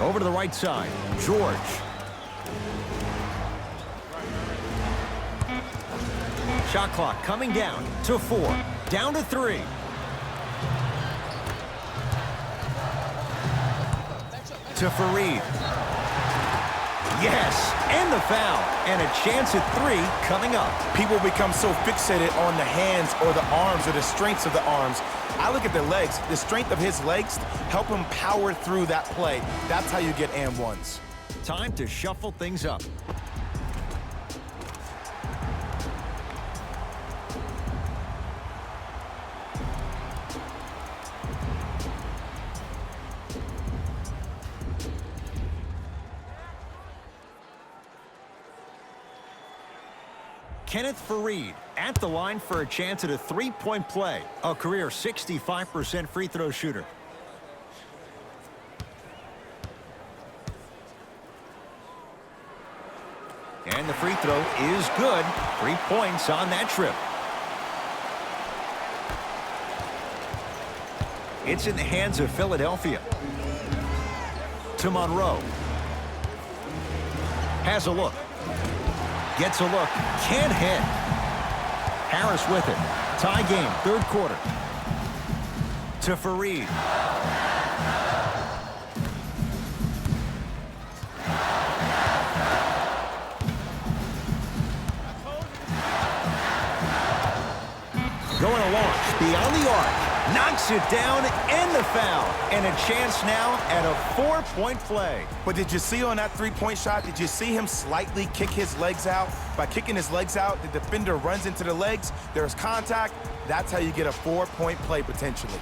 Over to the right side, George. Shot clock coming down to 4. Down to 3. To Fareed. Yes, and the foul. And a chance at 3 coming up. People become so fixated on the hands or the arms or the strengths of the arms. I look at the legs. The strength of his legs help him power through that play. That's how you get and ones. Time to shuffle things up. Kenneth Faried at the line for a chance at a three-point play. A career 65% free throw shooter. And the free throw is good. 3 points on that trip. It's in the hands of Philadelphia. To Monroe. Has a look. Gets a look. Can't hit. Harris with it. Tie game, third quarter. To Faried. Going to launch beyond the arc. Knocks it down and the foul. And a chance now at a 4-point play. But did you see on that three-point shot, did you see him slightly kick his legs out? By kicking his legs out, the defender runs into the legs. There's contact. That's how you get a 4-point play potentially.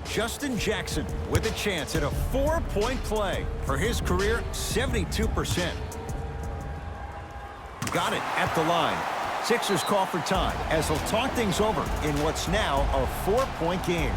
Justin Jackson with a chance at a 4-point play. For his career, 72%. Got it at the line. Sixers call for time as they'll talk things over in what's now a 4-point game.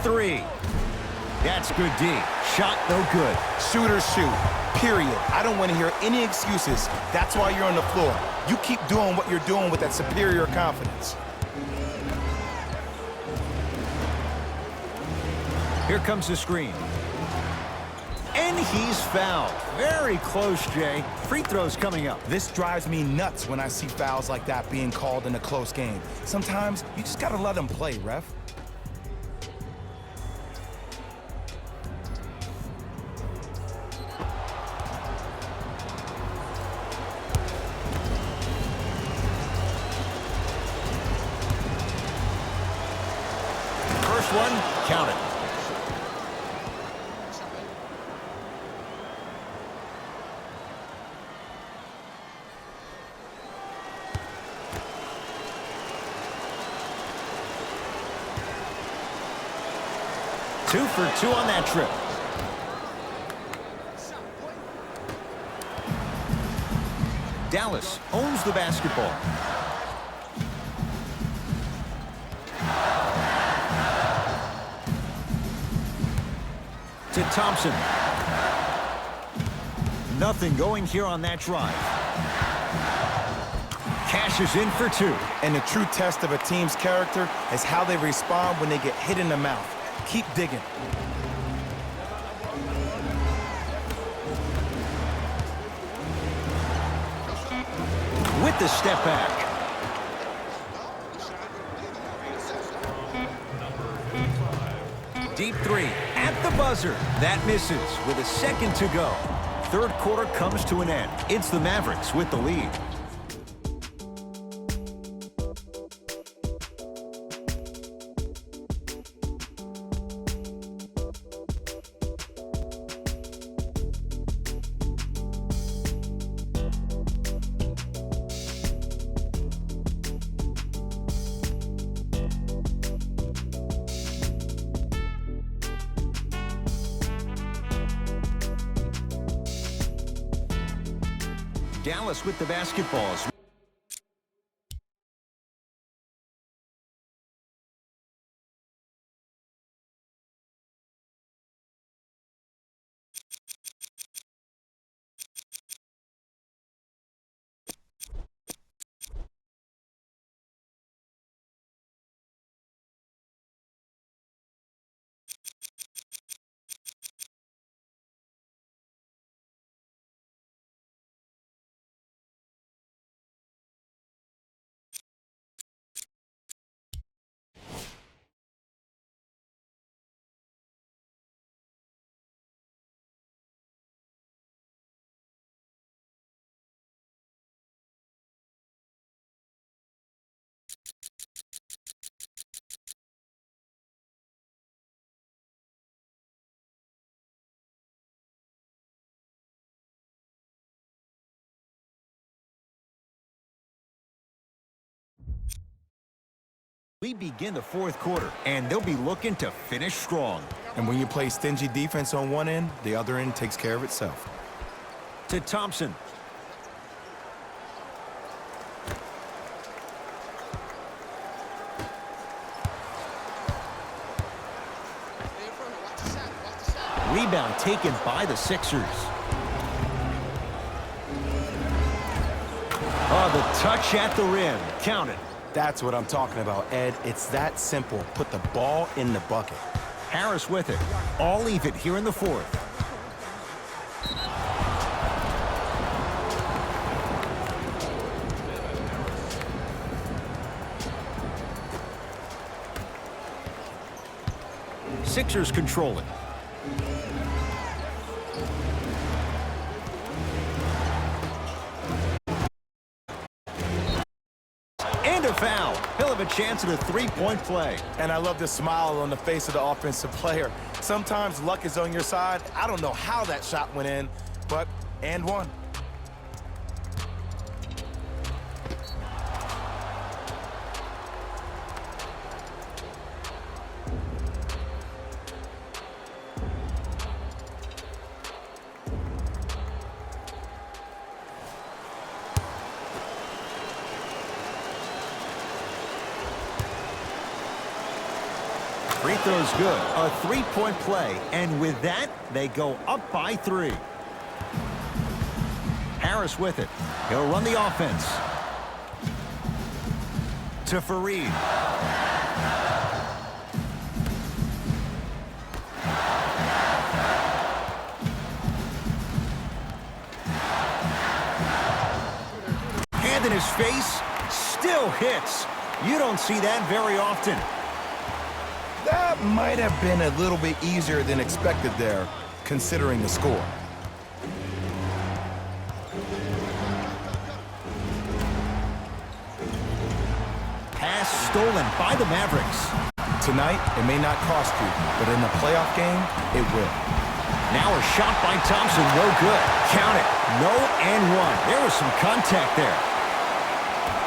Three. That's good D. Shot no good. Shooters shoot. Period. I don't want to hear any excuses. That's why you're on the floor. You keep doing what you're doing with that superior confidence. Here comes the screen. And he's fouled. Very close, Jay. Free throws coming up. This drives me nuts when I see fouls like that being called in a close game. Sometimes you just got to let them play, ref. One, count it. Two for two on that trip. Dallas owns the basketball. To Thompson. Nothing going here on that drive. Cashes in for two. And the true test of a team's character is how they respond when they get hit in the mouth. Keep digging. With the step back. Deep three at the buzzer. That misses with a second to go. Third quarter comes to an end. It's the Mavericks with the lead. Dallas with the basketballs. We begin the fourth quarter, and they'll be looking to finish strong. And when you play stingy defense on one end, the other end takes care of itself. To Thompson. Rebound taken by the Sixers. Oh, the touch at the rim. Count it. That's what I'm talking about, Ed. It's that simple. Put the ball in the bucket. Harris with it. All even here in the fourth. Sixers control it. And a foul. He'll have a chance at a three-point play. And I love the smile on the face of the offensive player. Sometimes luck is on your side. I don't know how that shot went in, but and one. Free throw's good. A three-point play. And with that, they go up by 3. Harris with it. He'll run the offense. To Fareed. Hand in his face. Still hits. You don't see that very often. That might have been a little bit easier than expected there, considering the score. Pass stolen by the Mavericks. Tonight, it may not cost you, but in the playoff game, it will. Now a shot by Thompson, no good. Count it. No and one. There was some contact there.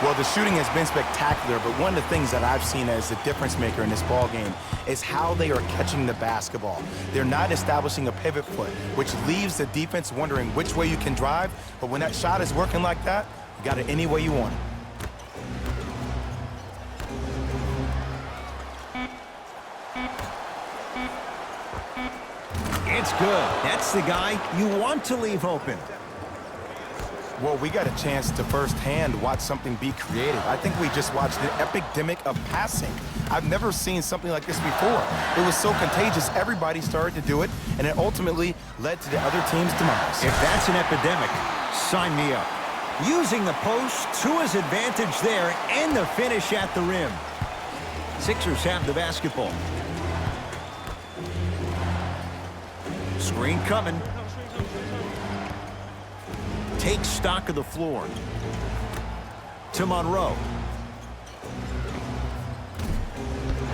Well, the shooting has been spectacular, but one of the things that I've seen as the difference maker in this ball game is how they are catching the basketball. They're not establishing a pivot foot, which leaves the defense wondering which way you can drive, but when that shot is working like that, you got it any way you want it. It's good. That's the guy you want to leave open. Well, we got a chance to firsthand watch something be creative. I think we just watched an epidemic of passing. I've never seen something like this before. It was so contagious, everybody started to do it, and it ultimately led to the other team's demise. If that's an epidemic, sign me up. Using the post to his advantage there, and the finish at the rim. Sixers have the basketball. Screen coming. Takes stock of the floor. To Monroe.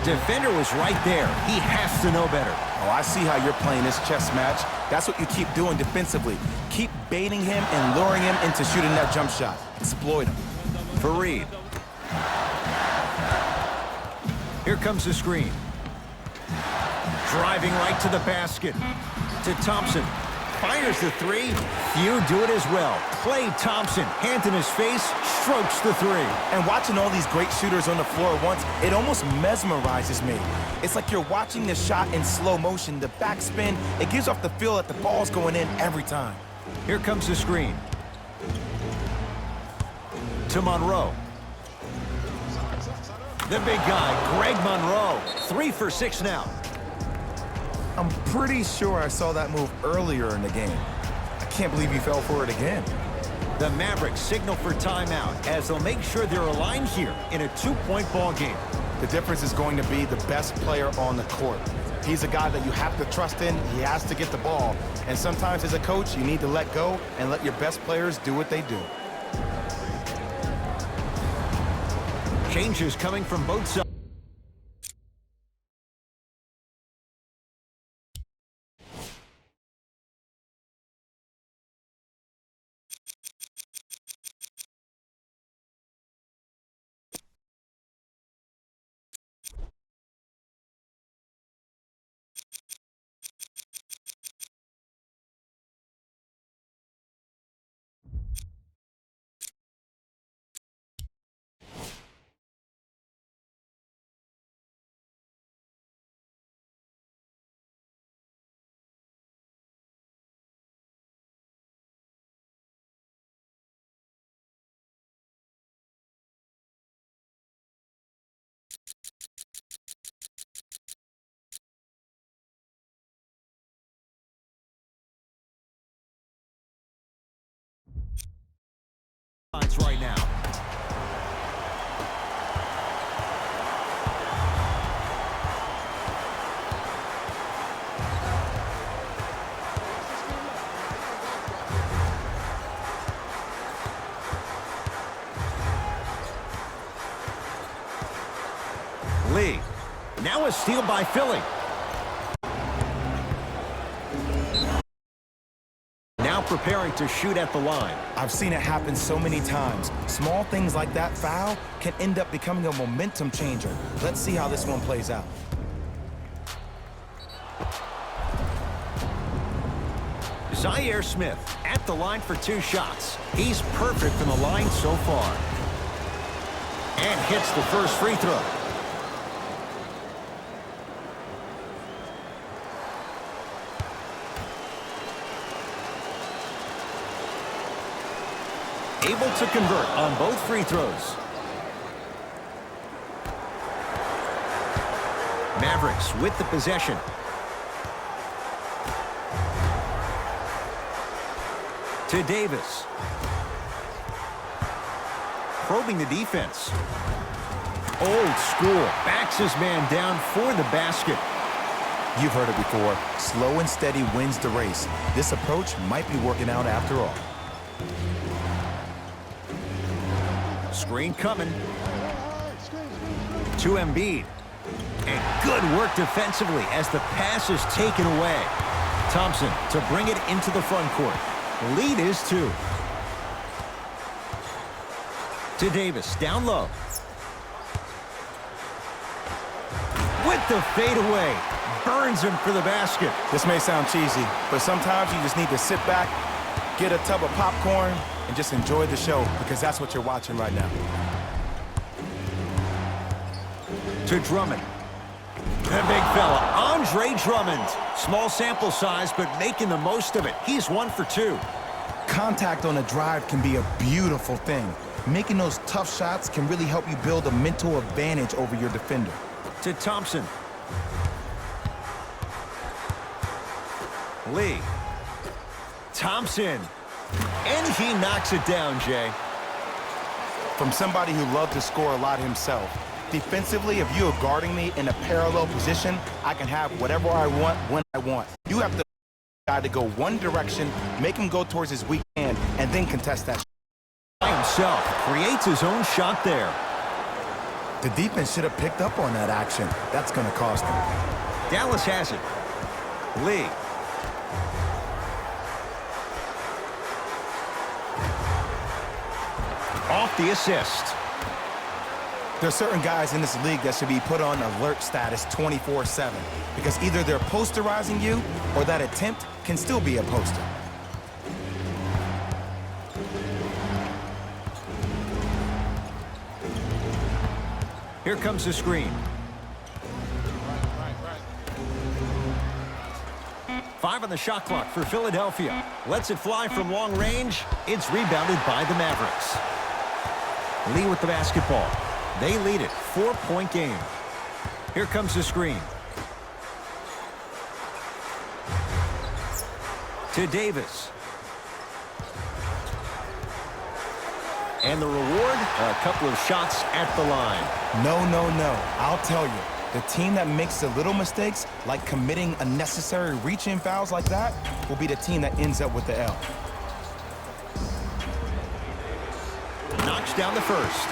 Defender was right there. He has to know better. Oh, I see how you're playing this chess match. That's what you keep doing defensively. Keep baiting him and luring him into shooting that jump shot. Exploit him. Fareed. Here comes the screen. Driving right to the basket. To Thompson. fires the three. Few do it as well. Klay Thompson, hand in his face, strokes the three. And watching all these great shooters on the floor at once, it almost mesmerizes me. It's like you're watching the shot in slow motion, the backspin. It gives off the feel that the ball's going in every time. Here comes the screen. To Monroe. The big guy, Greg Monroe. 3 for 6 now. I'm pretty sure I saw that move earlier in the game. I can't believe he fell for it again. The Mavericks signal for timeout as they'll make sure they're aligned here in a 2-point ball game. The difference is going to be the best player on the court. He's a guy that you have to trust in. He has to get the ball. And sometimes as a coach, you need to let go and let your best players do what they do. Changes coming from both sides. Right now. Lee. Now a steal by Philly. Now preparing to shoot at the line. I've seen it happen so many times. Small things like that foul can end up becoming a momentum changer. Let's see how this one plays out. Zaire Smith at the line for 2 shots. He's perfect from the line so far. And hits the first free throw. Able to convert on both free throws. Mavericks with the possession. To Davis. Probing the defense. Old school. Backs his man down for the basket. You've heard it before. Slow and steady wins the race. This approach might be working out after all. Screen coming. To Embiid. And good work defensively as the pass is taken away. Thompson to bring it into the front court. Lead is 2. To Davis, down low. With the fadeaway. Burns him for the basket. This may sound cheesy, but sometimes you just need to sit back, get a tub of popcorn, and just enjoy the show, because that's what you're watching right now. To Drummond. The big fella, Andre Drummond. Small sample size, but making the most of it. He's 1 for 2. Contact on a drive can be a beautiful thing. Making those tough shots can really help you build a mental advantage over your defender. To Thompson. Lee. Thompson. And he knocks it down, Jay. From somebody who loved to score a lot himself, defensively, if you're guarding me in a parallel position, I can have whatever I want when I want. You have to guy to go one direction, make him go towards his weak hand, and then contest that shot. By himself, creates his own shot there. The defense should have picked up on that action. That's going to cost them. Dallas has it. Lee. Off the assist. There's certain guys in this league that should be put on alert status 24/7 because either they're posterizing you or that attempt can still be a poster. Here comes the screen. 5 on the shot clock for Philadelphia. Lets it fly from long range. It's rebounded by the Mavericks. Lee with the basketball. They lead it. 4-point game. Here comes the screen. To Davis. And the reward, a couple of shots at the line. No. I'll tell you, the team that makes the little mistakes, like committing unnecessary reach-in fouls like that, will be the team that ends up with the L. Knocks down the first.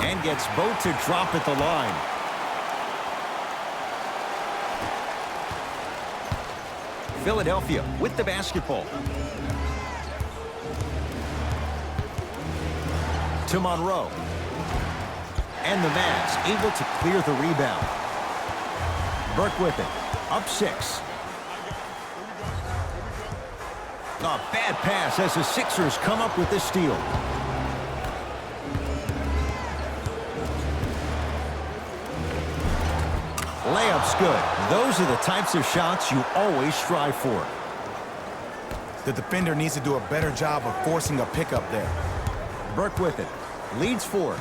And gets both to drop at the line. Philadelphia with the basketball. To Monroe. And the Mavs able to clear the rebound. Burke with it. Up 6. A bad pass as the Sixers come up with the steal. Layup's good. Those are the types of shots you always strive for. The defender needs to do a better job of forcing a pickup there. Burke with it. Leads 4.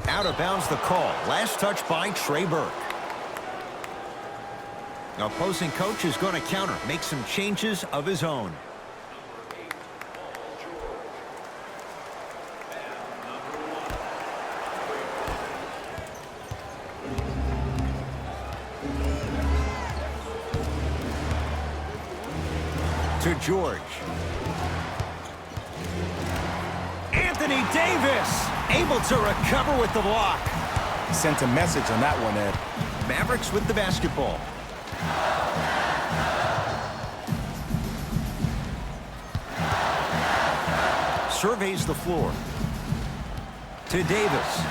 Out of bounds the call. Last touch by Trey Burke. Opposing coach is going to counter. Make some changes of his own. To George. Anthony Davis able to recover with the block. Sent a message on that one, Ed. Mavericks with the basketball. Surveys the floor. To Davis.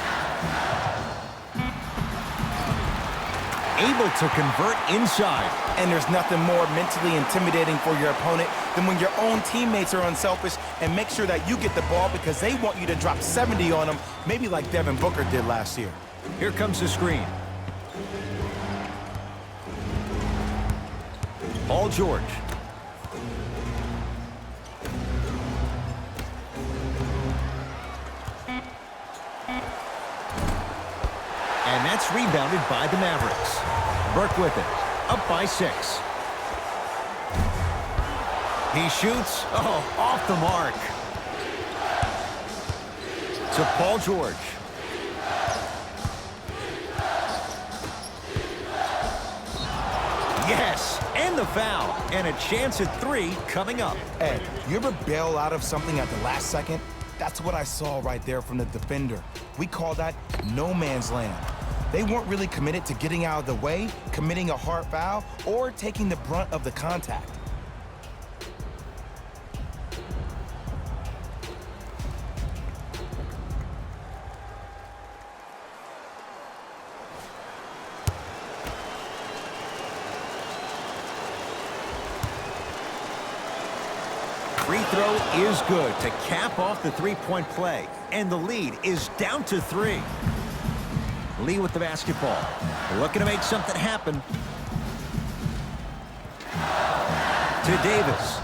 Able to convert inside. And there's nothing more mentally intimidating for your opponent than when your own teammates are unselfish and make sure that you get the ball because they want you to drop 70 on them, maybe like Devin Booker did last year. Here comes the screen. Paul George. And that's rebounded by the Mavericks. Burke with it. Up by 6. He shoots. Oh, off the mark. To Paul George. Yes, and the foul. And a chance at 3 coming up. Ed, you ever bail out of something at the last second? That's what I saw right there from the defender. We call that no man's land. They weren't really committed to getting out of the way, committing a hard foul, or taking the brunt of the contact. Free throw is good to cap off the three-point play. And the lead is down to 3. Lee with the basketball. Looking to make something happen. To Davis.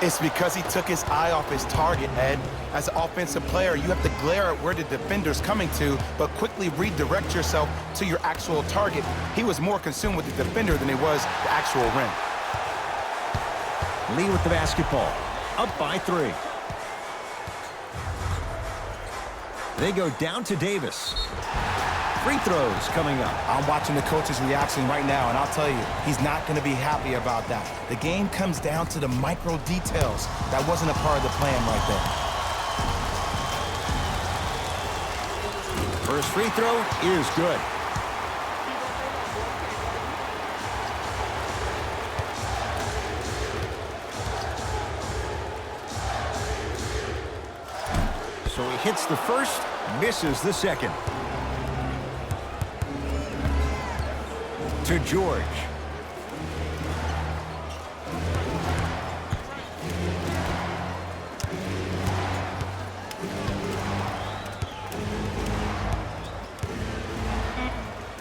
It's because he took his eye off his target, Ed. As an offensive player, you have to glare at where the defender's coming to, but quickly redirect yourself to your actual target. He was more consumed with the defender than he was the actual rim. Lee with the basketball. Up by 3. They go down to Davis. Free throws coming up. I'm watching the coach's reaction right now, and I'll tell you, he's not going to be happy about that. The game comes down to the micro details. That wasn't a part of the plan right there. First free throw is good. So he hits the first, misses the second. To George.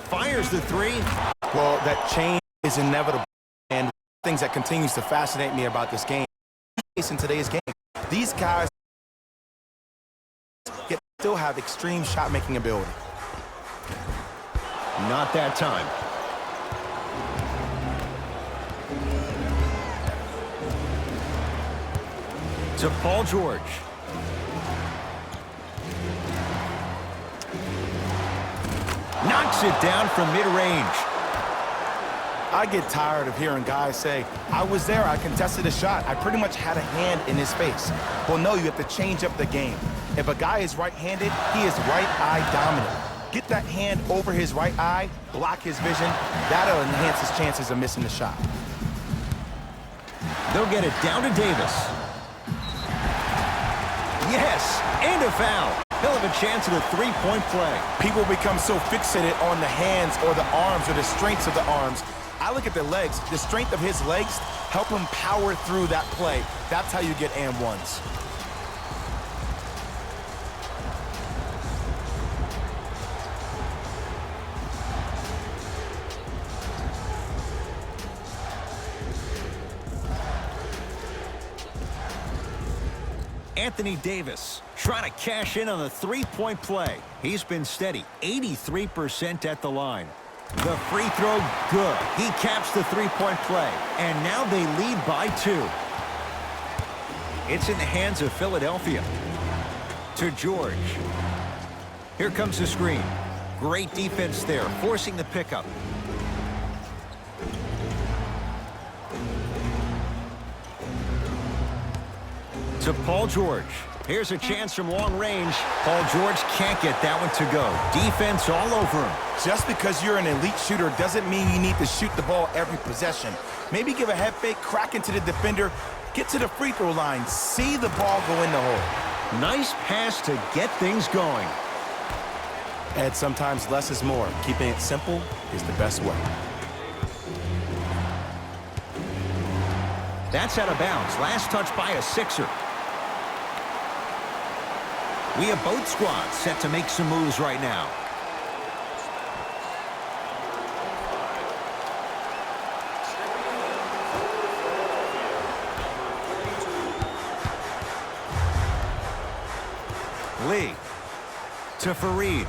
Fires the three. Well, that change is inevitable. And things that continues to fascinate me about this game, in today's game, these guys still have extreme shot-making ability. Not that time. To Paul George. Knocks it down from mid-range. I get tired of hearing guys say, I was there, I contested a shot, I pretty much had a hand in his face. Well, no, you have to change up the game. If a guy is right-handed, he is right eye dominant. Get that hand over his right eye, block his vision. That'll enhance his chances of missing the shot. They'll get it down to Davis. Yes, and a foul. He'll have a chance at a three-point play. People become so fixated on the hands or the arms or the strengths of the arms. I look at the legs. The strength of his legs help him power through that play. That's how you get and ones. Anthony Davis trying to cash in on the three-point play. He's been steady, 83% at the line. The free throw, good. He caps the three-point play, and now they lead by 2. It's in the hands of Philadelphia. To George. Here comes the screen. Great defense there, forcing the pickup. To Paul George. Here's a chance from long range. Paul George can't get that one to go. Defense all over him. Just because you're an elite shooter doesn't mean you need to shoot the ball every possession. Maybe give a head fake, crack into the defender, get to the free throw line, see the ball go in the hole. Nice pass to get things going. Ed, sometimes less is more. Keeping it simple is the best way. That's out of bounds. Last touch by a Sixer. We have both squads set to make some moves right now. Lee to Fareed.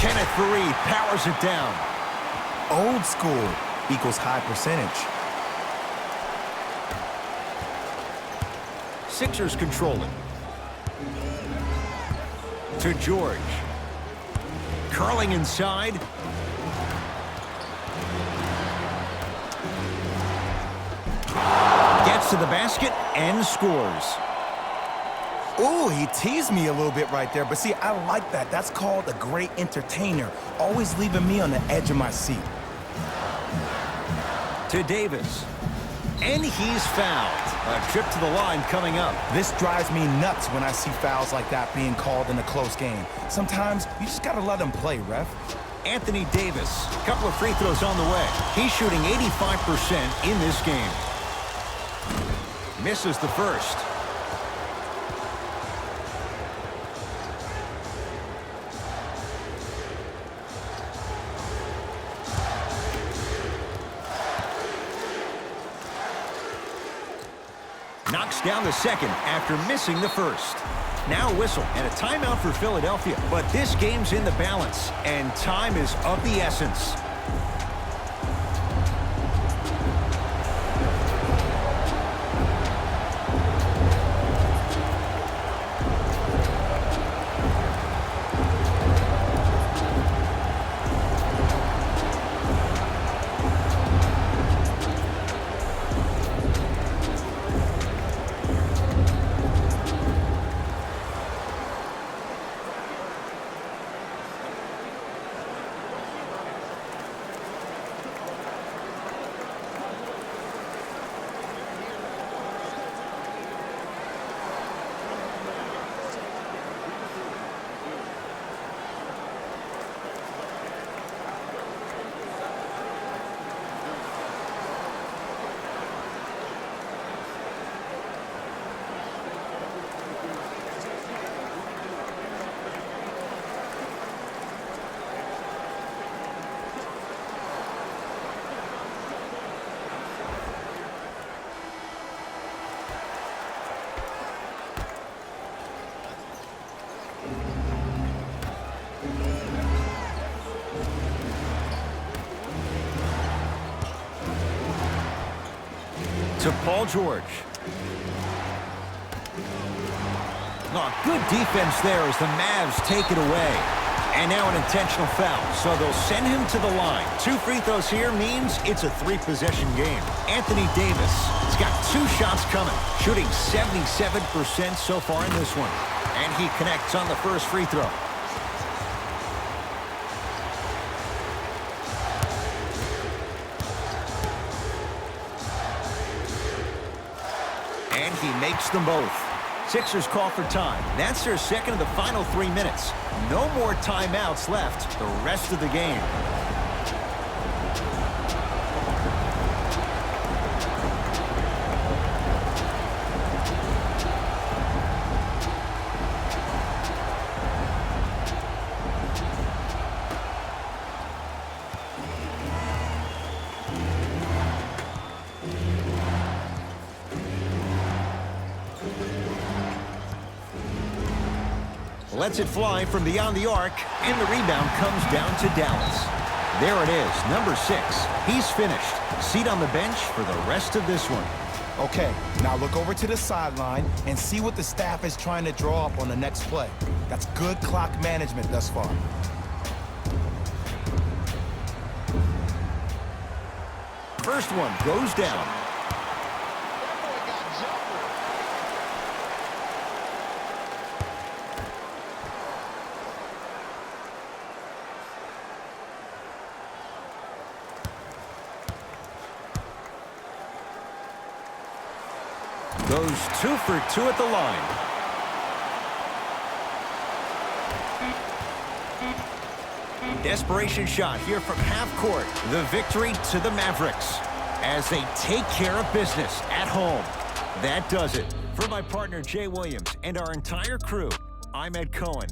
Kenneth Fareed powers it down. Old school equals high percentage. Sixers control it. To George. Curling inside. Gets to the basket and scores. Ooh, he teased me a little bit right there. But see, I like that. That's called a great entertainer. Always leaving me on the edge of my seat. To Davis. And he's fouled. A trip to the line coming up. This drives me nuts when I see fouls like that being called in a close game. Sometimes you just gotta let them play, ref. Anthony Davis, a couple of free throws on the way. He's shooting 85% in this game. Misses the first. Knocks down the second after missing the first. Now a whistle and a timeout for Philadelphia. But this game's in the balance, and time is of the essence. to Paul George. Oh, good defense there as the Mavs take it away. And now an intentional foul, so they'll send him to the line. 2 free throws here means it's a 3-possession game. Anthony Davis has got 2 shots coming, shooting 77% so far in this one. And he connects on the first free throw. And he makes them both. Sixers call for time. That's their second of the final 3 minutes. No more timeouts left the rest of the game. Lets it fly from beyond the arc, and the rebound comes down to Dallas. There it is, number 6. He's finished. Seat on the bench for the rest of this one. Okay, now look over to the sideline and see what the staff is trying to draw up on the next play. That's good clock management thus far. First one goes down. Goes 2 for 2 at the line. Desperation shot here from half court. The victory to the Mavericks as they take care of business at home. That does it. For my partner Jay Williams and our entire crew, I'm Ed Cohen.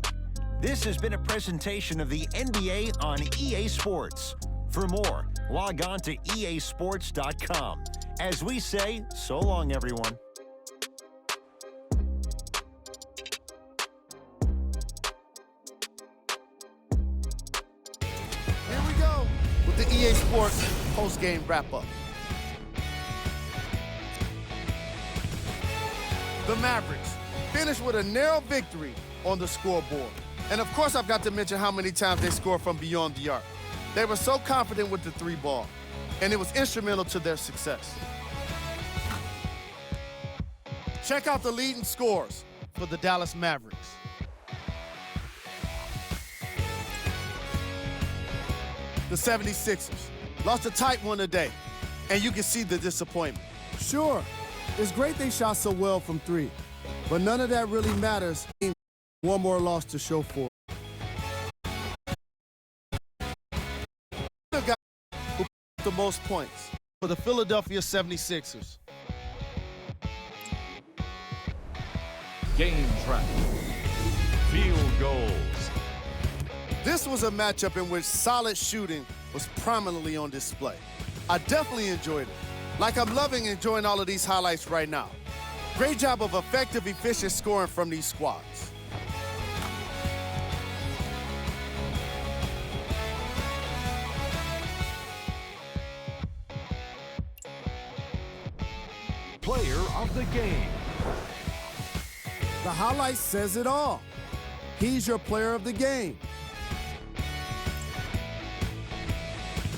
This has been a presentation of the NBA on EA Sports. For more, log on to easports.com. As we say, so long, everyone. With the EA Sports post-game wrap-up. The Mavericks finished with a narrow victory on the scoreboard. And of course, I've got to mention how many times they scored from beyond the arc. They were so confident with the 3-ball, and it was instrumental to their success. Check out the leading scores for the Dallas Mavericks. The 76ers lost a tight one today, and you can see the disappointment. Sure, it's great they shot so well from 3, but none of that really matters. One more loss to show for it. The guy who put the most points for the Philadelphia 76ers. Game track. Field goals. This was a matchup in which solid shooting was prominently on display. I definitely enjoyed it. Like I'm loving enjoying all of these highlights right now. Great job of effective, efficient scoring from these squads. Player of the game. The highlight says it all. He's your player of the game.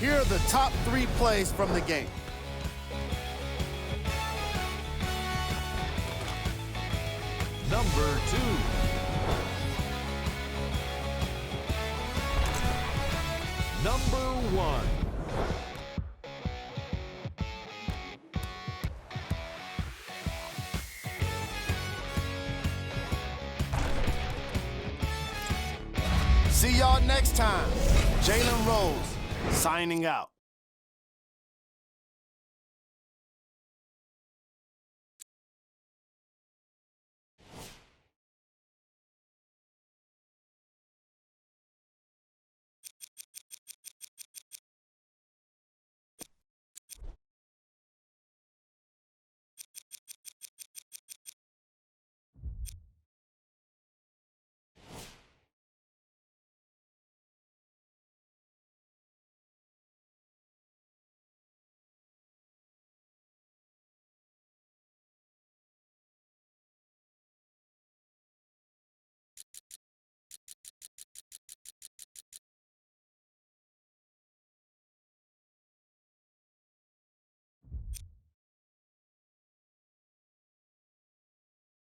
Here are the top 3 plays from the game. Number 2. Number 1. See y'all next time. Jalen Rose signing out.